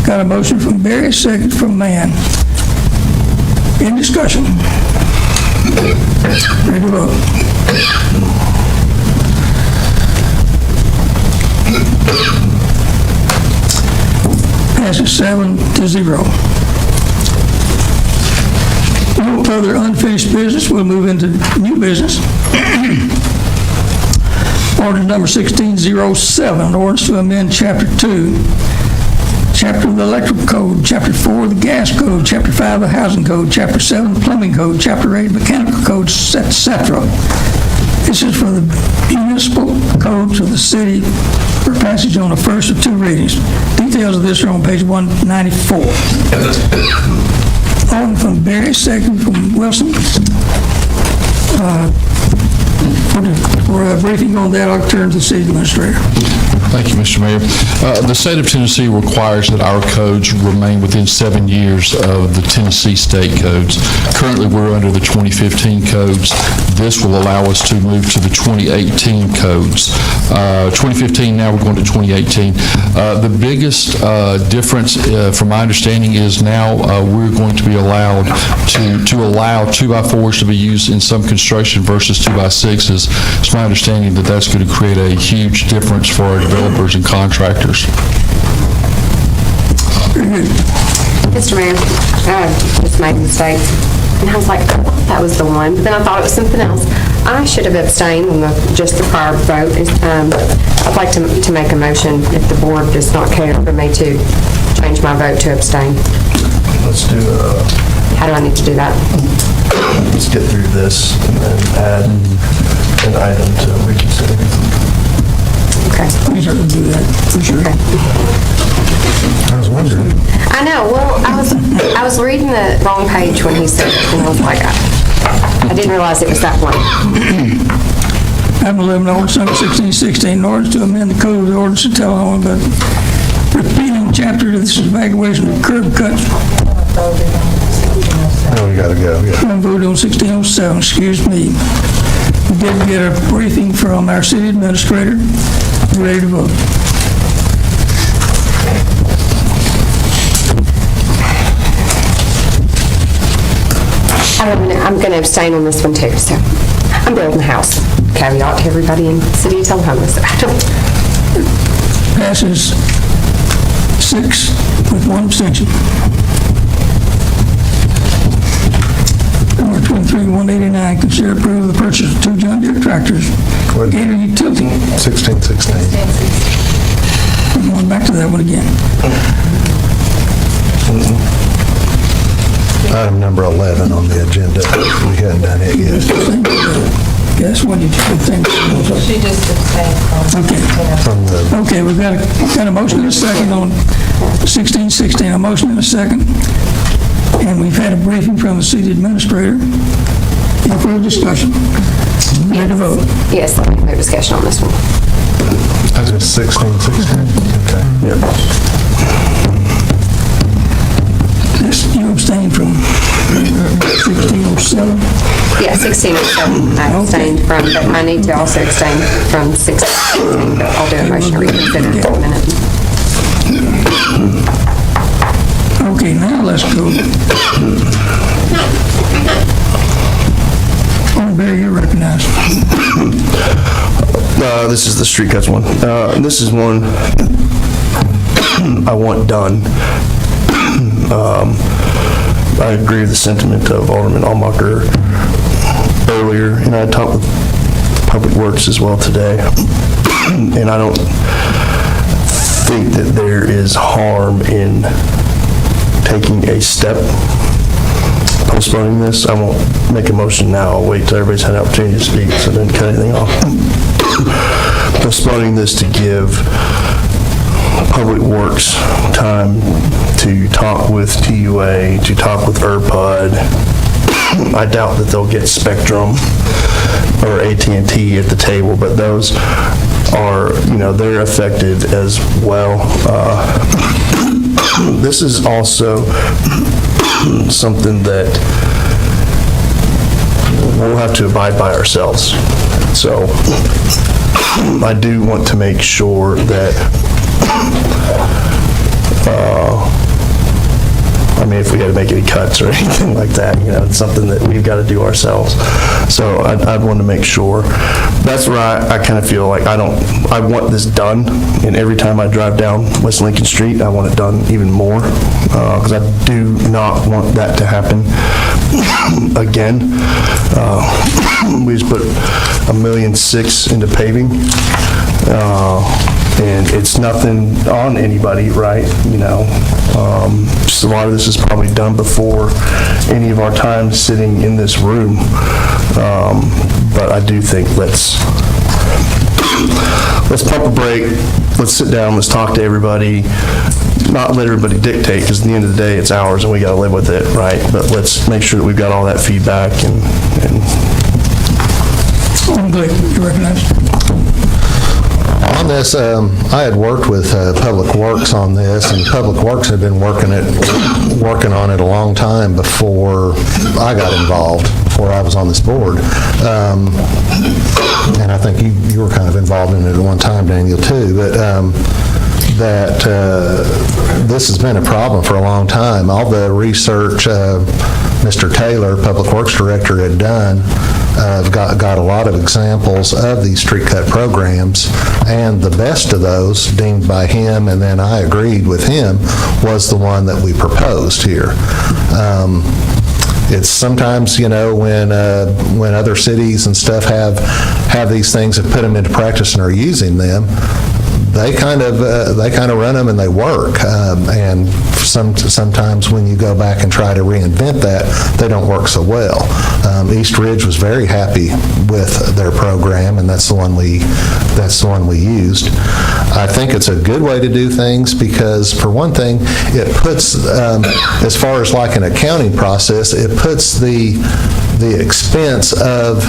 Got a motion from Barry, second from Mann. Any discussion? Ready to vote. Passes 7-0. No other unfinished business. We'll move into new business. Ordinance number 1607, an ordinance to amend Chapter 2, Chapter of the Electrical Code, Chapter 4 of the Gas Code, Chapter 5 of the Housing Code, Chapter 7 of the Plumbing Code, Chapter 8 of the Mechanical Code, etc. This is for the municipal codes of the city for passage on the first of two readings. Details of this are on page 194. Ordinance from Barry, second from Wilson. For a briefing on that, I'll turn to the city administrator. Thank you, Mr. Mayor. The state of Tennessee requires that our codes remain within 7 years of the Tennessee state codes. Currently, we're under the 2015 codes. This will allow us to move to the 2018 codes. 2015, now we're going to 2018. The biggest difference, from my understanding, is now we're going to be allowed to allow 2x4s to be used in some construction versus 2x6s. It's my understanding that that's going to create a huge difference for our developers and contractors. Mr. Mayor, I just made a mistake. And I was like, I thought that was the one, but then I thought it was something else. I should have abstained on just the prior vote. I'd like to make a motion, if the board does not care for me to change my vote to abstain. Let's do How do I need to do that? let's get through this and then add an item to reconsider. Okay. We certainly do that, for sure. I was wondering. I know, well, I was reading the wrong page when he said it, and I was like, I didn't realize it was that one. Item 11, ordinance number 1616, an ordinance to amend the code of the ordinance of Tullahoma by repealing chapter, this is evaluation of curb cuts. Oh, we gotta go, yeah. I voted on 1607, excuse me. We did get a briefing from our city administrator. Ready to vote. I'm going to abstain on this one too, so I'm building a house. Caveat to everybody in the city of Tullahoma, so I don't... Passes 6 with 1 abstention. Number 23-189, consider approval of the purchase of 2 John Deere tractors, Gator Utility. 1616. I'm going back to that one again. Item number 11 on the agenda. We hadn't done it yet. Guess what did you think? She just abstained Okay. From the, Okay, we've got a motion and a second on 1616, a motion and a second. And we've had a briefing from the city administrator. Any further discussion? Ready to vote? Yes, no discussion on this one. that's 1616? Okay. This, you abstained from 1607? Yeah, 1607 I abstained from, but I need to also abstain from 1616, but I'll do a motion to reconsider in a minute. Okay, now let's go. Barry, you're recognized. This is the street cuts one. This is one I want done. I agree with the sentiment of Alderman Allmacher earlier, and I talked with Public Works as well today, and I don't think that there is harm in taking a step postponing this. I won't make a motion now. I'll wait till everybody's had an opportunity to speak, so then cut anything off. Postponing this to give Public Works time to talk with TUA, to talk with ERPUD. I doubt that they'll get Spectrum or AT&T at the table, but those are, they're affected as well. This is also something that we'll have to abide by ourselves. So I do want to make sure that if we had to make any cuts or anything like that, it's something that we've got to do ourselves. So I'd want to make sure. That's where I kind of feel like I want this done, and every time I drive down West Lincoln Street, I want it done even more, because I do not want that to happen. again. We just put $1.6 million into paving. And it's nothing on anybody, right? You know, just a lot of this is probably done before any of our time sitting in this room. But I do think let's pump a brake, let's sit down, let's talk to everybody, not let everybody dictate, because at the end of the day, it's ours and we gotta live with it, right? But let's make sure that we've got all that feedback and I'm glad you recognize. On this, I had worked with Public Works on this, and Public Works had been working on it a long time before I got involved, before I was on this board. And I think you were kind of involved in it at one time, Daniel, too. But that this has been a problem for a long time. All the research Mr. Taylor, Public Works Director, had done, got a lot of examples of these street cut programs, and the best of those, deemed by him, and then I agreed with him, was the one that we proposed here. It's sometimes, you know, when other cities and stuff have these things and put them into practice and are using them, they kind of run them and they work. And sometimes when you go back and try to reinvent that, they don't work so well. East Ridge was very happy with their program, and that's the one we used. I think it's a good way to do things because, for one thing, it puts, as far as like an accounting process, it puts the expense of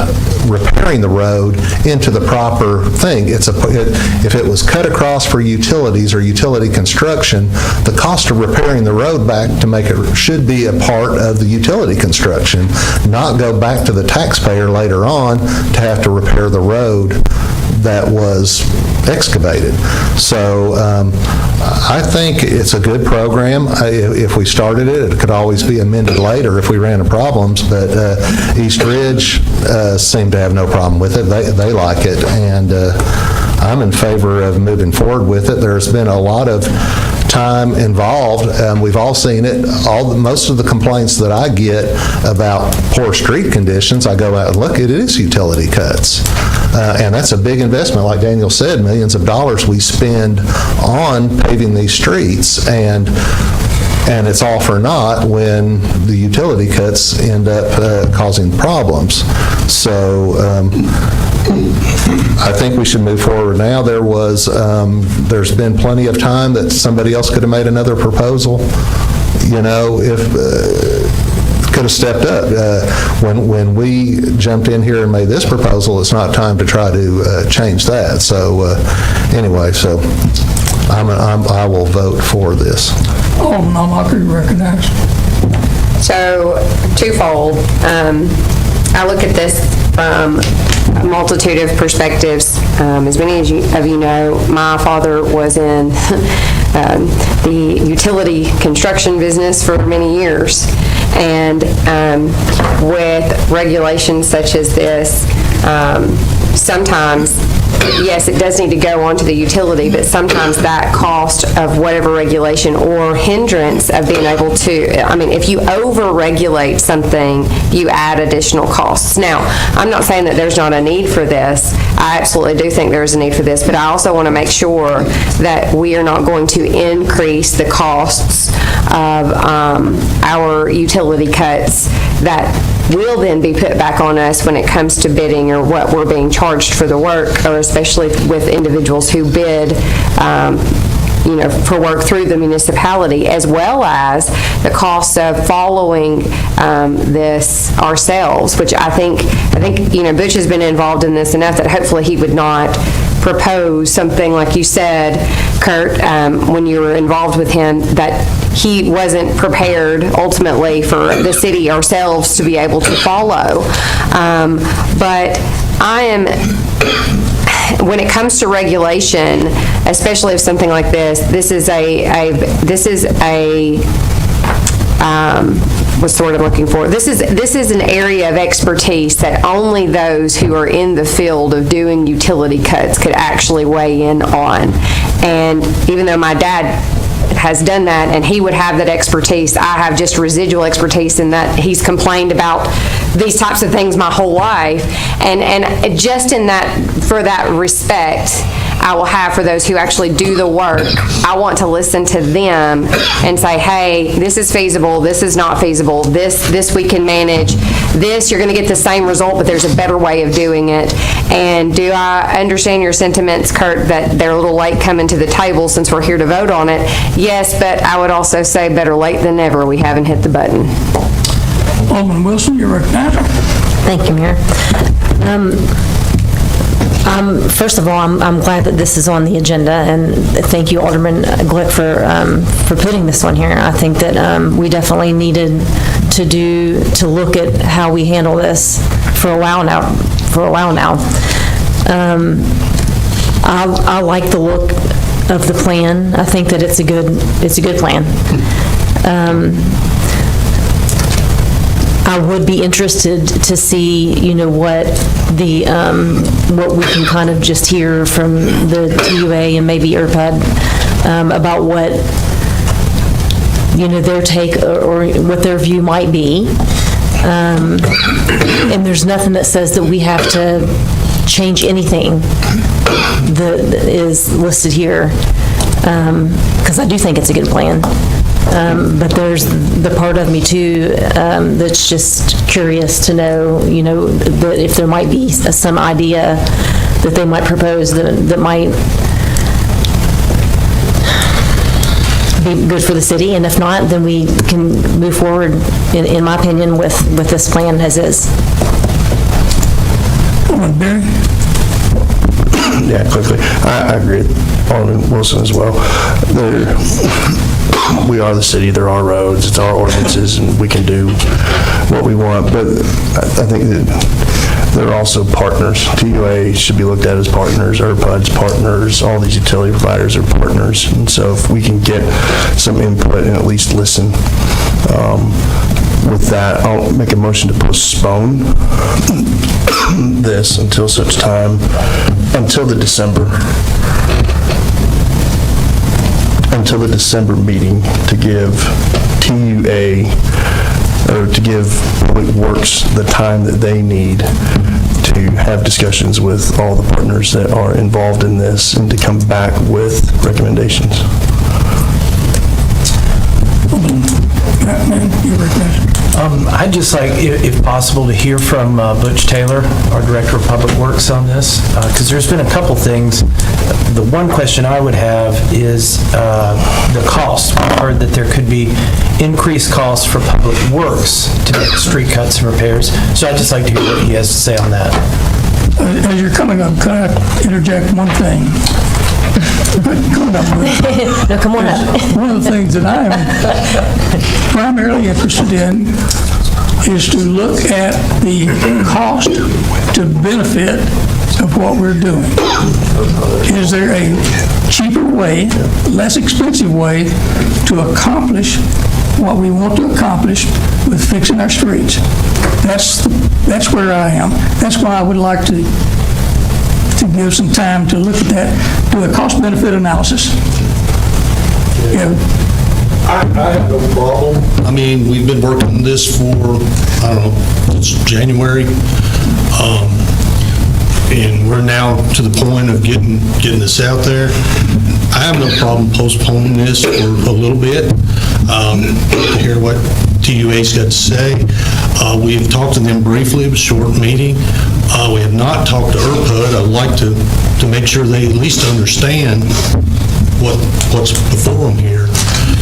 repairing the road into the proper thing. If it was cut across for utilities or utility construction, the cost of repairing the road back to make it should be a part of the utility construction, not go back to the taxpayer later on to have to repair the road that was excavated. So I think it's a good program. If we started it, it could always be amended later if we ran into problems, but East Ridge seemed to have no problem with it. They like it, and I'm in favor of moving forward with it. There's been a lot of time involved. We've all seen it. Most of the complaints that I get about poor street conditions, I go out and look, it is utility cuts. And that's a big investment. Like Daniel said, millions of dollars we spend on paving these streets, and it's all for naught when the utility cuts end up causing problems. So I think we should move forward now. There's been plenty of time that somebody else could have made another proposal. You know, if could have stepped up. When we jumped in here and made this proposal, it's not time to try to change that. So anyway, so I will vote for this. Alderman Almacher, recognized. So, twofold. I look at this from a multitude of perspectives. As many of you know, my father was in the utility construction business for many years. And with regulations such as this, sometimes, yes, it does need to go onto the utility, but sometimes that cost of whatever regulation or hindrance of being able to, I mean, if you over-regulate something, you add additional costs. Now, I'm not saying that there's not a need for this. I absolutely do think there is a need for this, but I also want to make sure that we are not going to increase the costs of our utility cuts that will then be put back on us when it comes to bidding or what we're being charged for the work, or especially with individuals who bid for work through the municipality, as well as the cost of following this ourselves, which I think Butch has been involved in this enough that hopefully he would not propose something like you said, Kurt, when you were involved with him, that he wasn't prepared ultimately for the city ourselves to be able to follow. But I am, when it comes to regulation, especially of something like this, what's the word I'm looking for? This is an area of expertise that only those who are in the field of doing utility cuts could actually weigh in on. And even though my dad has done that, and he would have that expertise. I have just residual expertise in that he's complained about these types of things my whole life. And just in that, for that respect, I will have for those who actually do the work. I want to listen to them and say, hey, this is feasible, this is not feasible, this we can manage, this you're going to get the same result, but there's a better way of doing it. And do I understand your sentiments, Kurt, that they're a little late coming to the table since we're here to vote on it? Yes, but I would also say better late than never. We haven't hit the button. Alderman Wilson, you're recognized. Thank you, Mayor. First of all, I'm glad that this is on the agenda, and thank you, Alderman Glick, for putting this on here. I think that we definitely needed to look at how we handle this for a while now. I like the look of the plan. I think that it's a good plan. I would be interested to see, what we can kind of just hear from the TUA and maybe IRPAD about what, their take or what their view might be. And there's nothing that says that we have to change anything that is listed here, because I do think it's a good plan. But there's the part of me too that's just curious to know, that if there might be some idea that they might propose that might be good for the city, and if not, then we can move forward, in my opinion, with this plan as is. Barry? Yeah, quickly. I agree with Alderman Wilson as well. We are the city, there are roads, it's our ordinances, and we can do what we want, but I think that they're also partners. TUA should be looked at as partners, IRPAD's partners, all these utility providers are partners, and so if we can get some input and at least listen, with that, I'll make a motion to postpone this until such time, until the December meeting, to give TUA, or to give Public Works the time that they need to have discussions with all the partners that are involved in this and to come back with recommendations. I'd just like, if possible, to hear from Butch Taylor, our Director of Public Works, on this, because there's been a couple things. The one question I would have is the cost. We heard that there could be increased costs for Public Works to make street cuts and repairs, so I'd just like to hear what he has to say on that. As you're coming up, could I interject one thing? Come up with. No, come on up. One of the things that I am primarily interested in is to look at the cost to benefit of what we're doing. Is there a cheaper way, less expensive way to accomplish what we want to accomplish with fixing our streets? That's where I am. That's why I would like to give some time to look at that, do a cost-benefit analysis. Yeah. I have no problem. I mean, we've been working on this for, I don't know, since January. And we're now to the point of getting this out there. I have no problem postponing this for a little bit, to hear what TUA's got to say. We've talked to them briefly, it was a short meeting. We have not talked to IRPAD. I'd like to make sure they at least understand what's before them here.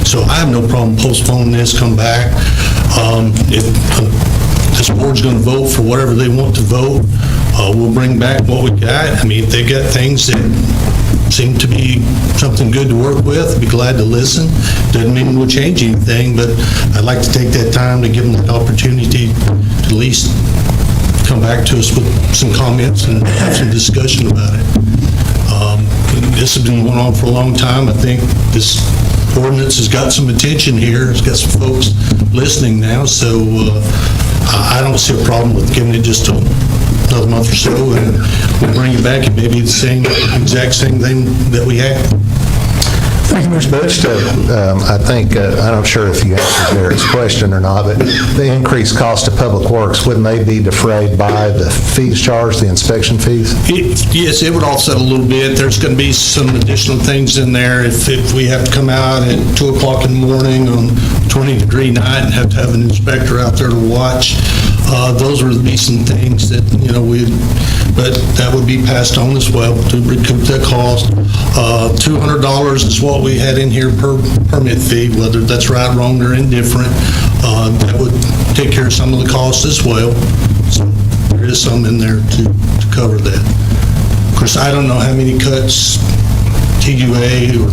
So I have no problem postponing this, come back. If this board's going to vote for whatever they want to vote, we'll bring back what we got. I mean, if they've got things that seem to be something good to work with, I'd be glad to listen. Doesn't mean we'll change anything, but I'd like to take that time to give them the opportunity to at least come back to us with some comments and have some discussion about it. This has been going on for a long time. I think this ordinance has got some attention here. It's got some folks listening now, so I don't see a problem with giving it just another month or so, and we'll bring it back and maybe the exact same thing that we had. Thank you, Mr. Butch, I think, I'm not sure if you answered Derek's question or not, but the increased cost of public works, wouldn't they be defrayed by the fees charged, the inspection fees? Yes, it would offset a little bit. There's going to be some additional things in there. If we have to come out at 2 o'clock in the morning on 20-degree night and have to have an inspector out there to watch, those would be some things that, but that would be passed on as well to recoup that cost. $200 is what we had in here per permit fee, whether that's right, wrong, or indifferent. That would take care of some of the costs as well. So there is some in there to cover that. Of course, I don't know how many cuts TUA or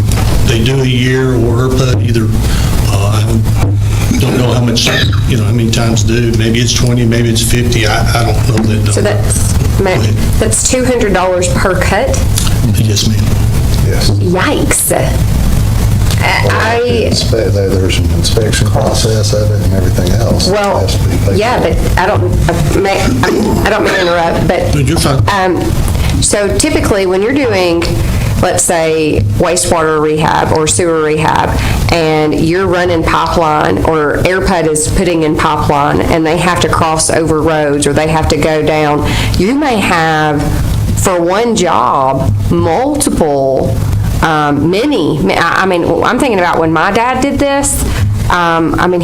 they do a year or HERPA either. I don't know how much, how many times do. Maybe it's 20, maybe it's 50. I don't know that number. So that's $200 per cut? Yes, ma'am. Yes. Yikes. There's an inspection process of it and everything else. Well, yeah, but I don't mean to interrupt, but you're fine. So typically when you're doing, let's say, wastewater rehab or sewer rehab, and you're running pipeline, or AirPUD is putting in pipeline, and they have to cross over roads, or they have to go down, you may have, for one job, multiple, I'm thinking about when my dad did this,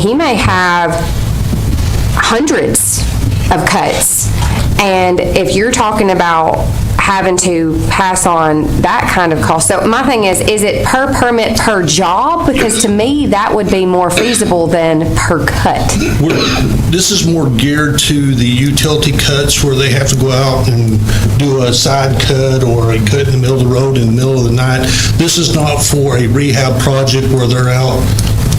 he may have hundreds of cuts. And if you're talking about having to pass on that kind of cost, so my thing is it per permit per job? Because to me, that would be more feasible than per cut. This is more geared to the utility cuts where they have to go out and do a side cut or a cut in the middle of the road in the middle of the night. This is not for a rehab project where they're out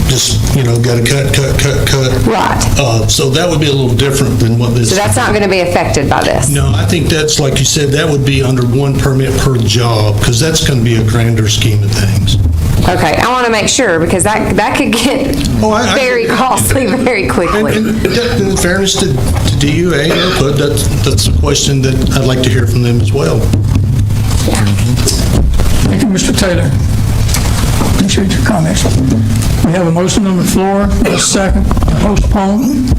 just, got to cut. Right. So that would be a little different than what this. So that's not going to be affected by this? No, I think that's, like you said, that would be under one permit per job, because that's going to be a grander scheme of things. Okay, I want to make sure, because that could get very costly very quickly. And in fairness to DUA, that's a question that I'd like to hear from them as well. Thank you, Mr. Taylor. Appreciate your comments. We have a motion on the floor, a second, to postpone.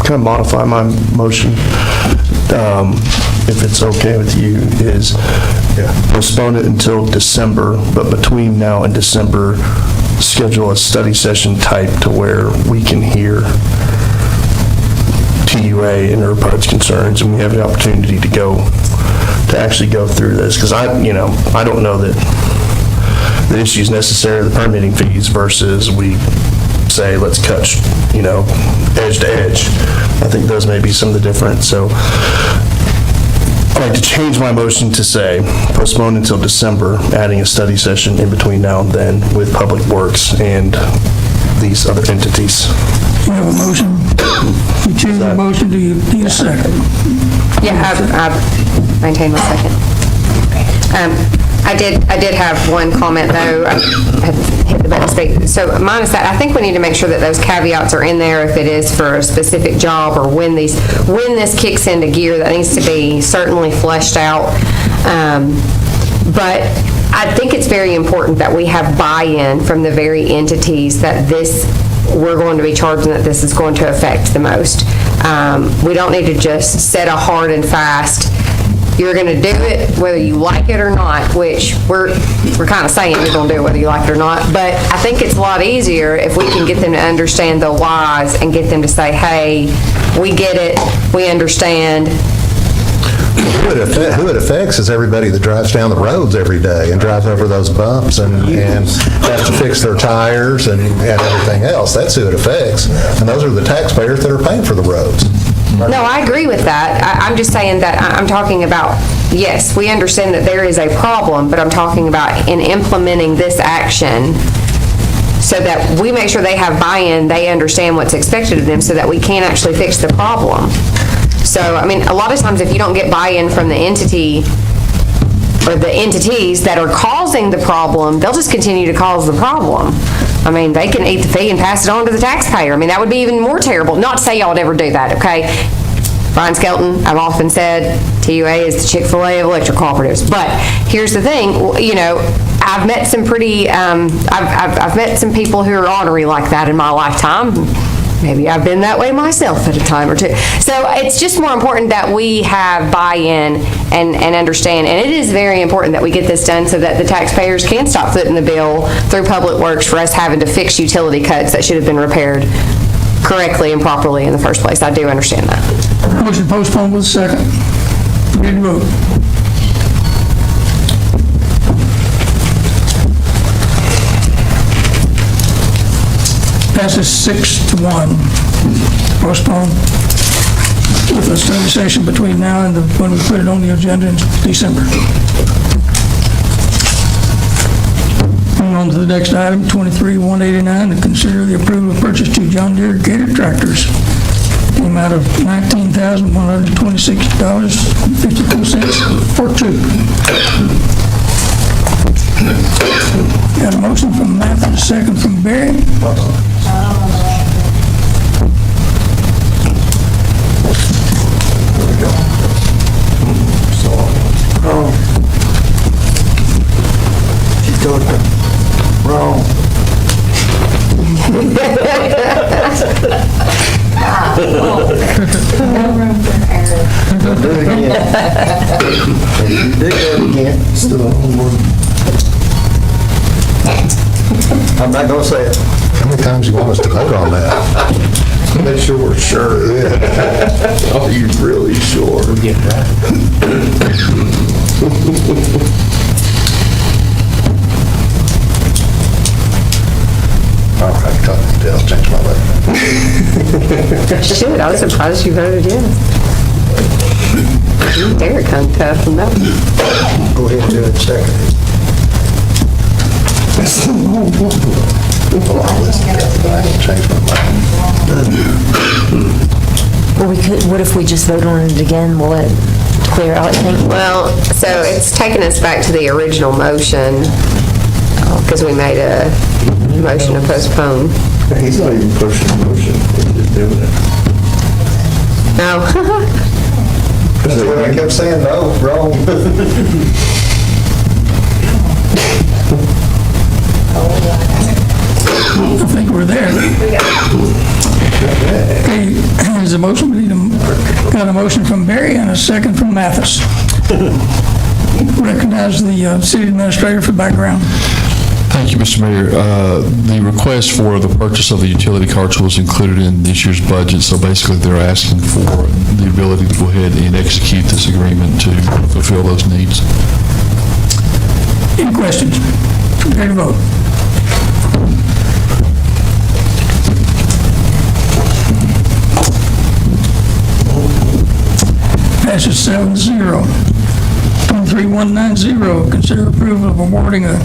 Kind of modify my motion, if it's okay with you, is postpone it until December, but between now and December, schedule a study session type to where we can hear TUA and ERPUD's concerns, and we have the opportunity to actually go through this, because I don't know that the issues necessarily the permitting fees versus we say, let's cut, edge to edge. I think those may be some of the difference. So I'd like to change my motion to say postpone until December, adding a study session in between now and then with Public Works and these other entities. We have a motion. You change the motion, do you need a second? Yeah, I maintain my second. I did have one comment, though. I had hit the button to speak. So minus that, I think we need to make sure that those caveats are in there if it is for a specific job or when this kicks into gear. That needs to be certainly fleshed out. But I think it's very important that we have buy-in from the very entities that we're going to be charging, that this is going to affect the most. We don't need to just set a hard and fast, you're going to do it whether you like it or not, which we're kind of saying you're going to do it whether you like it or not. But I think it's a lot easier if we can get them to understand the whys and get them to say, hey, we get it, we understand. Who it affects is everybody that drives down the roads every day and drives over those bumps and has to fix their tires and everything else. That's who it affects. And those are the taxpayers that are paying for the roads. No, I agree with that. I'm just saying that I'm talking about, yes, we understand that there is a problem, but I'm talking about in implementing this action so that we make sure they have buy-in, they understand what's expected of them so that we can actually fix the problem. So, a lot of times if you don't get buy-in from the entity or the entities that are causing the problem, they'll just continue to cause the problem. They can eat the fee and pass it on to the taxpayer. That would be even more terrible. Not to say y'all would ever do that, okay? Brian Skelton, I've often said, TUA is the Chick-fil-A of electric cooperatives. But here's the thing, I've met some pretty, I've met some people who are ornery like that in my lifetime. Maybe I've been that way myself at a time or two. So it's just more important that we have buy-in and understand. And it is very important that we get this done so that the taxpayers can stop footing the bill through Public Works for us having to fix utility cuts that should have been repaired correctly and properly in the first place. I do understand that. Motion postponed with a second. Ready to vote. Passes 6-1. Postpone with a study session between now and when we put it on the agenda in December. Moving on to the next item, 23-189, to consider the approval of purchase 2 John Deere gator tractors in the amount of $19,126.52 for 2. Got a motion from Matthew, a second from Barry. She's doing it wrong. No room for error. Don't do it again. If you do that again, still on board. I'm not gonna say it. How many times you want us to vote on that? Make sure we're sure. Are you really sure? We'll get it right. I'll have to talk to Dale, change my vote. Shit, I was surprised you voted yes. You dare come tough from that. Go ahead and do it second. Well, I'll listen to that, but I can change my mind. Well, we could, what if we just vote on it again? Will it clear out, I think? Well, so it's taking us back to the original motion, because we made a motion to postpone. He's not even pushing the motion, he's just doing it. No. That's what I kept saying, no, wrong. I think we're there. Okay, there's a motion, we need got a motion from Barry and a second from Mathis. Recognize the city administrator for background. Thank you, Mr. Mayor. The request for the purchase of the utility carts was included in this year's budget, so basically they're asking for the ability to go ahead and execute this agreement to fulfill those needs. Any questions? Ready to vote. Passes 7-0. 23-190, consider approval of awarding a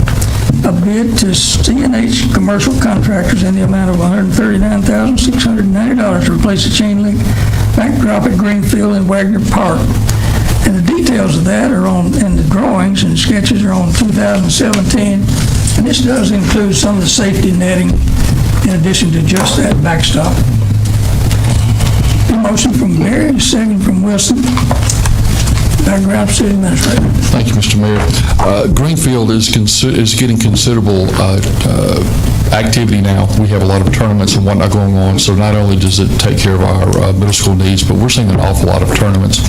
bid to C&H Commercial Contractors in the amount of $139,690 to replace the chain link backdrop at Greenfield and Wagner Park. And the details of that are in the drawings and sketches are on 2017. And this does include some of the safety netting in addition to just that backstop. A motion from Barry, second from Wilson. Background, city administrator. Thank you, Mr. Mayor. Greenfield is getting considerable activity now. We have a lot of tournaments and whatnot going on, so not only does it take care of our middle school needs, but we're seeing an awful lot of tournaments.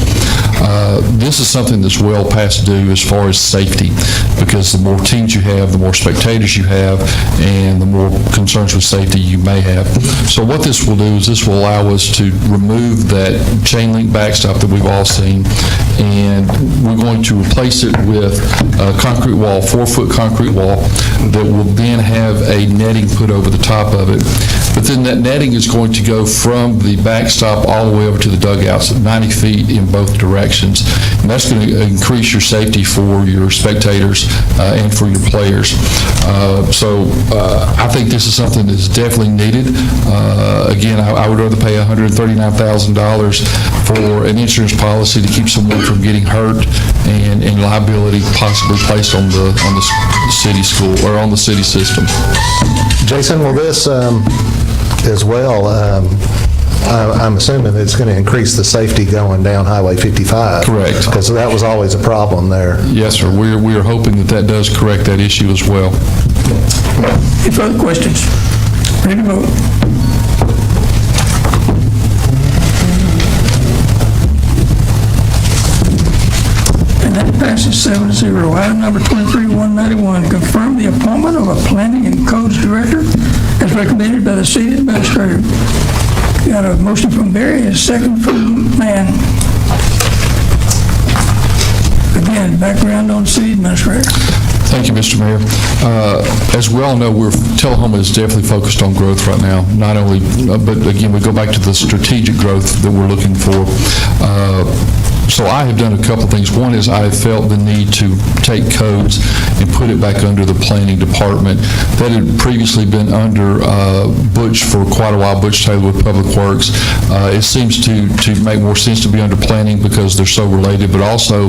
This is something that's well past due as far as safety, because the more teams you have, the more spectators you have, and the more concerns with safety you may have. So what this will do is this will allow us to remove that chain link backstop that we've all seen, and we're going to replace it with a concrete wall, 4-foot concrete wall, that will then have a netting put over the top of it. But then that netting is going to go from the backstop all the way over to the dugouts, 90 feet in both directions. And that's going to increase your safety for your spectators and for your players. So I think this is something that's definitely needed. Again, I would rather pay $139,000 for an insurance policy to keep someone from getting hurt and liability possibly placed on the city school or on the city system. Jason, will this as well I'm assuming it's going to increase the safety going down Highway 55. Correct. Because that was always a problem there. Yes, sir. We are hoping that that does correct that issue as well. Any further questions? Ready to vote? And that passes 7-0. Item number 23-191, confirm the appointment of a planning and codes director as recommended by the city administrator. Got a motion from Barry and a second from Mann. Again, background on city administrator. Thank you, Mr. Mayor. As we all know, Tullahoma is definitely focused on growth right now. Not only, but again, we go back to the strategic growth that we're looking for. So I have done a couple things. One is I have felt the need to take codes and put it back under the planning department. That had previously been under Butch for quite a while, Butch Taylor with Public Works. It seems to make more sense to be under planning because they're so related, but also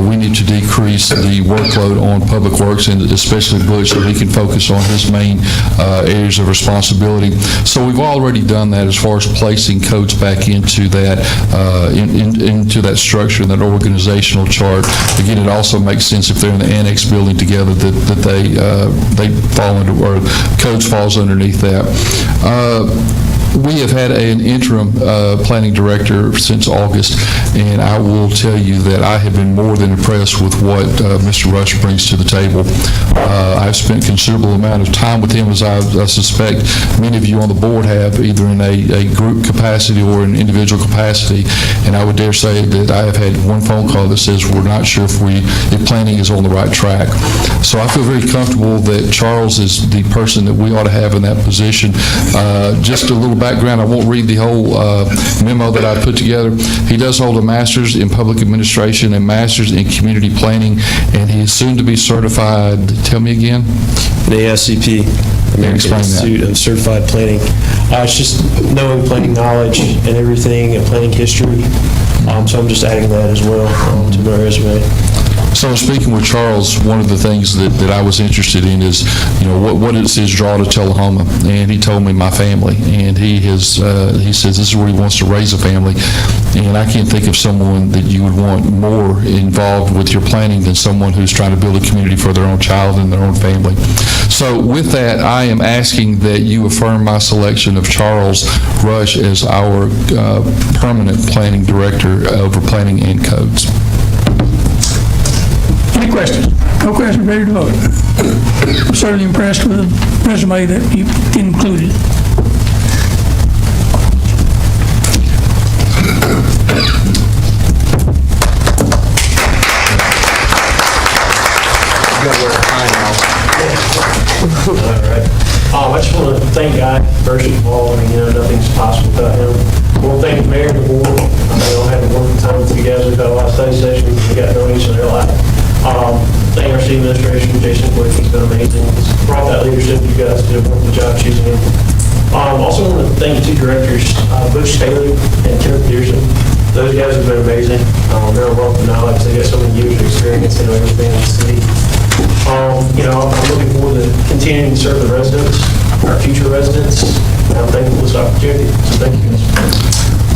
we need to decrease the workload on Public Works and especially Butch so he can focus on his main areas of responsibility. So we've already done that as far as placing codes back into that into that structure and that organizational chart. Again, it also makes sense if they're in the annex building together that they fall under, or codes falls underneath that. We have had an interim planning director since August, and I will tell you that I have been more than impressed with what Mr. Rush brings to the table. I've spent a considerable amount of time with him, as I suspect many of you on the board have, either in a group capacity or an individual capacity, and I would dare say that I have had one phone call that says we're not sure if planning is on the right track. So I feel very comfortable that Charles is the person that we ought to have in that position. Just a little background, I won't read the whole memo that I put together. He does hold a master's in public administration and master's in community planning, and he is soon to be certified, tell me again? The ASCP, American Institute of Certified Planning. It's just knowing planning knowledge and everything and planning history. So I'm just adding that as well to my resume. So speaking with Charles, one of the things that I was interested in is, what is his draw to Tullahoma? And he told me my family, and he says this is where he wants to raise a family. And I can't think of someone that you would want more involved with your planning than someone who's trying to build a community for their own child and their own family. So with that, I am asking that you affirm my selection of Charles Rush as our permanent planning director over planning and codes. Any questions? No questions, ready to vote? I'm certainly impressed with the resume that you included. All right. I just want to thank God, first of all. Nothing's possible without him. I want to thank the mayor and the board. They all had to work the time together. We've got a lot of study sessions. We got no each in their life. Thank our city administration, Jason Quick. He's been amazing. He's brought that leadership. You guys did a wonderful job choosing him. Also want to thank the two directors, Butch Taylor and Kenneth Pearson. Those guys have been amazing. They're a wealth of knowledge. They got so many years of experience in everything in the city. I'm looking forward to continuing to serve the residents, our future residents. I'm thankful for this opportunity. So thank you, guys.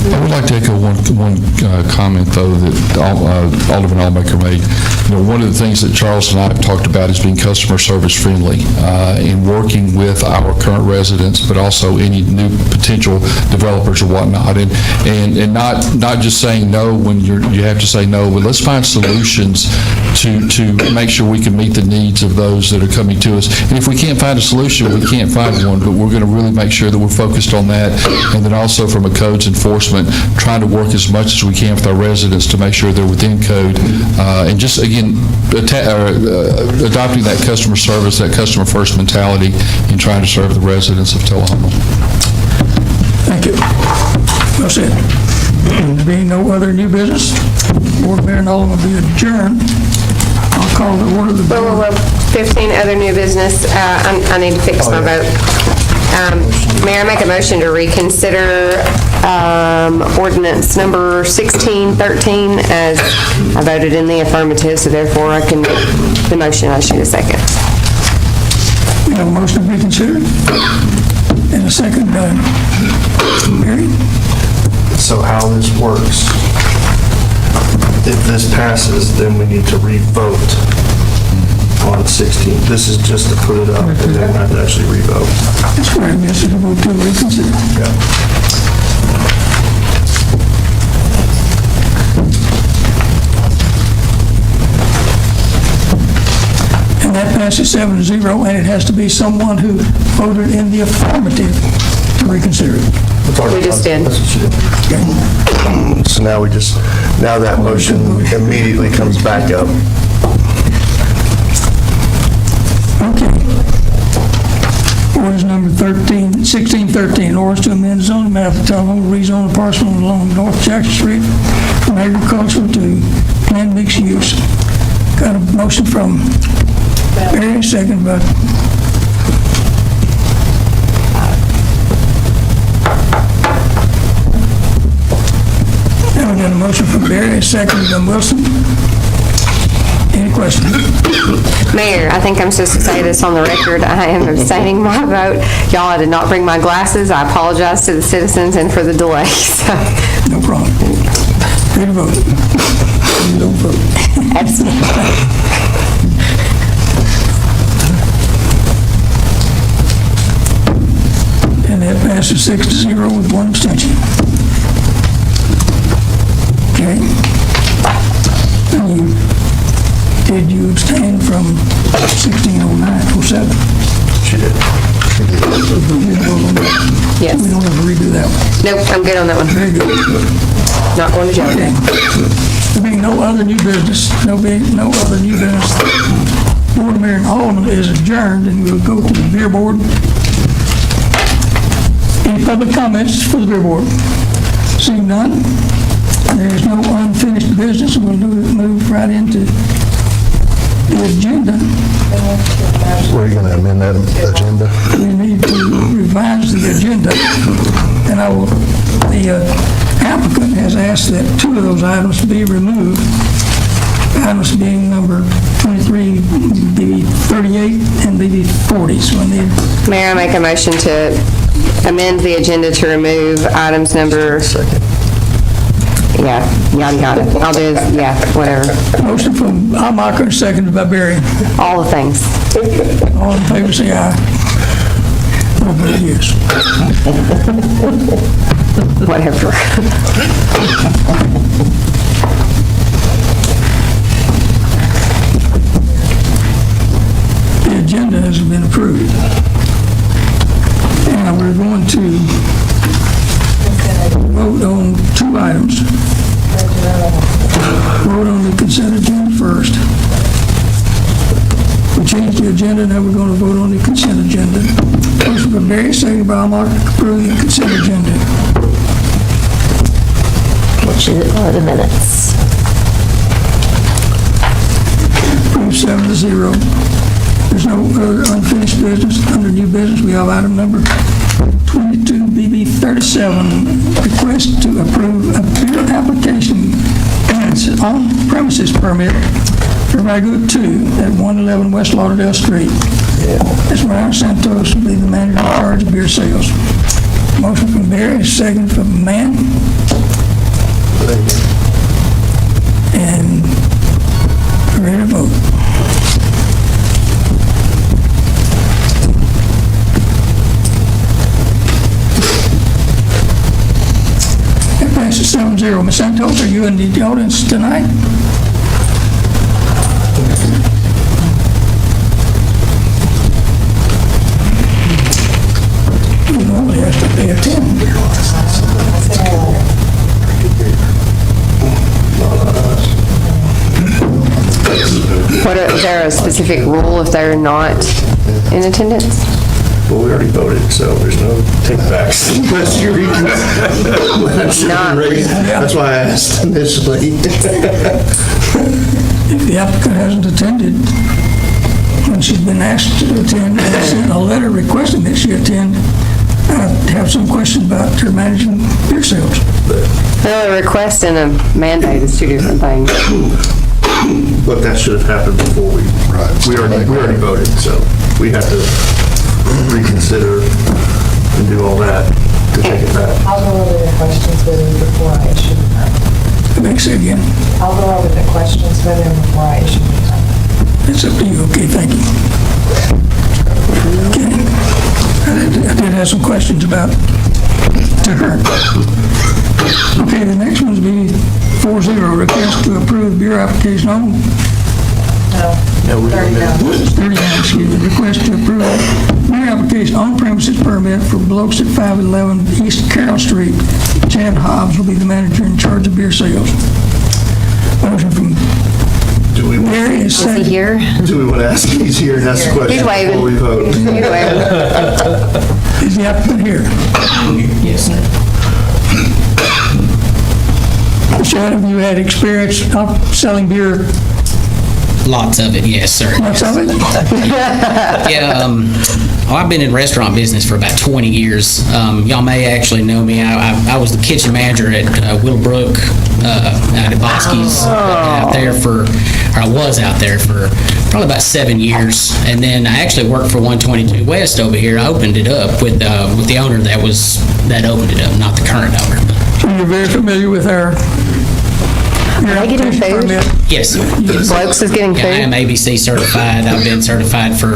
I would like to echo one comment, though, that Alderman Allmaker made. One of the things that Charles and I have talked about is being customer service friendly in working with our current residents, but also any new potential developers or whatnot, and not just saying no when you have to say no, but let's find solutions to make sure we can meet the needs of those that are coming to us. And if we can't find a solution, we can't find one, but we're going to really make sure that we're focused on that, and then also from a codes enforcement, trying to work as much as we can with our residents to make sure they're within code, and just, again, adopting that customer service, that customer first mentality in trying to serve the residents of Tullahoma. Thank you. Well said. There being no other new business, Board Mayor and Alderman will be adjourned. I'll call the order of the board. 15 other new business. I need to fix my vote. Mayor, I make a motion to reconsider ordinance number 1613 as I voted in the affirmative, so therefore I should a second. We have a motion to reconsider and a second by Mary. So how this works, if this passes, then we need to re-vote on 16. This is just to put it up, and then we have to actually re-vote. That's correct, yes, to vote to reconsider. And that passes 7-0, and it has to be someone who voted in the affirmative to reconsider it. We just did. So now now that motion immediately comes back up. Okay. Ordinance number 1613, ordinance to amend zoning map of Tullahoma, rezone a parcel along North Jackson Street from agricultural to planned mixed use. Got a motion from Barry, second by now we got a motion from Barry, second by Wilson. Any questions? Mayor, I think I'm supposed to say this on the record. I am abstaining my vote. Y'all, I did not bring my glasses. I apologize to the citizens and for the delay. So. No problem. Ready to vote? Don't vote. Absolutely. And that passes 6-0 with one abstention. Okay. Did you abstain from 1609-07? She did. Yes. We don't have to redo that one. Nope, I'm good on that one. Very good. Not going to jail. Okay. There being no other new business, no other new business, Board of Mayor and Aldermen is adjourned, and we'll go to the beer board. Any public comments for the beer board? Seeing none, there is no unfinished business. We'll move right into the agenda. Were you going to amend that agenda? We need to revise the agenda, and the applicant has asked that two of those items be removed, items being number 23, BB 38, and BB 40. So I need... Mayor, I make a motion to amend the agenda to remove items number... Yeah, yada yada. I'll do, whatever. Motion from Almacher, seconded by Barry. All the things. All in favor, say aye. I'll vote yes. Whatever. The agenda has been approved. And we're going to vote on two items. Vote on the consent agenda first. We changed the agenda, now we're going to vote on the consent agenda. Motion by Barry, second by Almacher, approve the consent agenda. Which are the minutes. Approved 7-0. There's no other unfinished business. Under new business, we have item number 22, BB 37, request to approve a beer application and on-premises permit for Ragu 2 at 111 West Lauderdale Street. Ms. Ryan Santos will be the manager in charge of beer sales. Motion from Barry, second from Mann. And ready to vote. That passes 7-0. Ms. Santos, are you in the audience tonight? You normally have to pay attention. Is there a specific rule if they're not in attendance? Well, we already voted, so there's no take-backs. Unless you That's why I asked initially. If the applicant hasn't attended, when she's been asked to attend, and sent a letter requesting that she attend, I have some questions about her managing beer sales. Well, a request and a mandate is two different things. But that should have happened before we already voted, so we have to reconsider and do all that. to take it back. I'll go over the questions with him before I issue the permit. Make it again. I'll go over the questions with him before I issue the permit. It's up to you. Okay, thank you. Okay. I did have some questions about to her. Okay, the next one's be 4-0, request to approve beer application on. No, 39, excuse me, request to approve beer application on premises permit for Blokes at 511 East Carroll Street. Chad Hobbs will be the manager in charge of beer sales. Motion from Mary is Is he second. here? Do we want to ask, he's here and ask the question He's waving. before we vote? He's waving. Is the applicant here? Yes, sir. Chad, have you had experience of selling beer? Lots of it, yes, sir. Lots of it? Yeah, I've been in restaurant business for about 20 years. Y'all may actually know me. I was the kitchen manager at Willowbrook, out at Bosky's, out there for, or I was out there for probably about 7 years. And then I actually worked for 122 West over here. I opened it up with the owner that opened it up, not the current owner. So you're very familiar with our beer Are they getting application food? permit? Yes, sir. Yes, sir. Blokes is getting Yeah, I am food? ABC certified. I've been certified for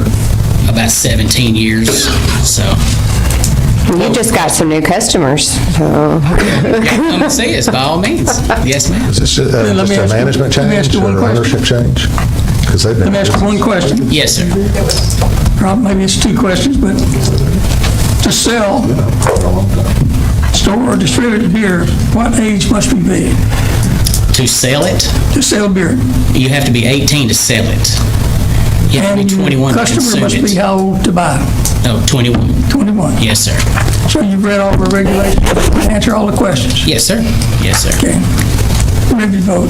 about 17 years, so. You just got some new customers, so. Yeah, come and see us, by all means. Yes, ma'am. Is this just Let me a ask you- management let me ask change you one or question. ownership change? Because they've Let been. me ask you one question. Yes, sir. Probably, maybe it's two questions, but to sell, store or distribute beer, what age must we be To sell it, to sell beer? you have to be 18 to sell it. You have to be 21 to Customer consume must be it. how old to buy? No, 21. 21. Yes, sir. So you've read all the regulations, answer all the questions? Yes, sir. Yes, sir. Okay. Ready to vote?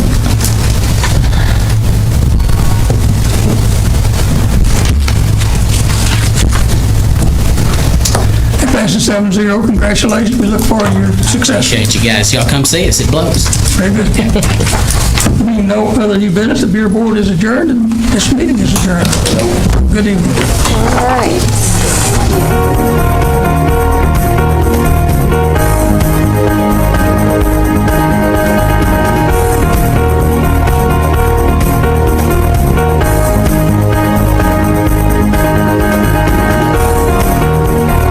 It passes 7-0. Congratulations. We look forward to your success. Appreciate you guys. Y'all come see us. It blows. Very good. Being no other new business, the beer board is adjourned and this meeting is adjourned. So, good evening. All right.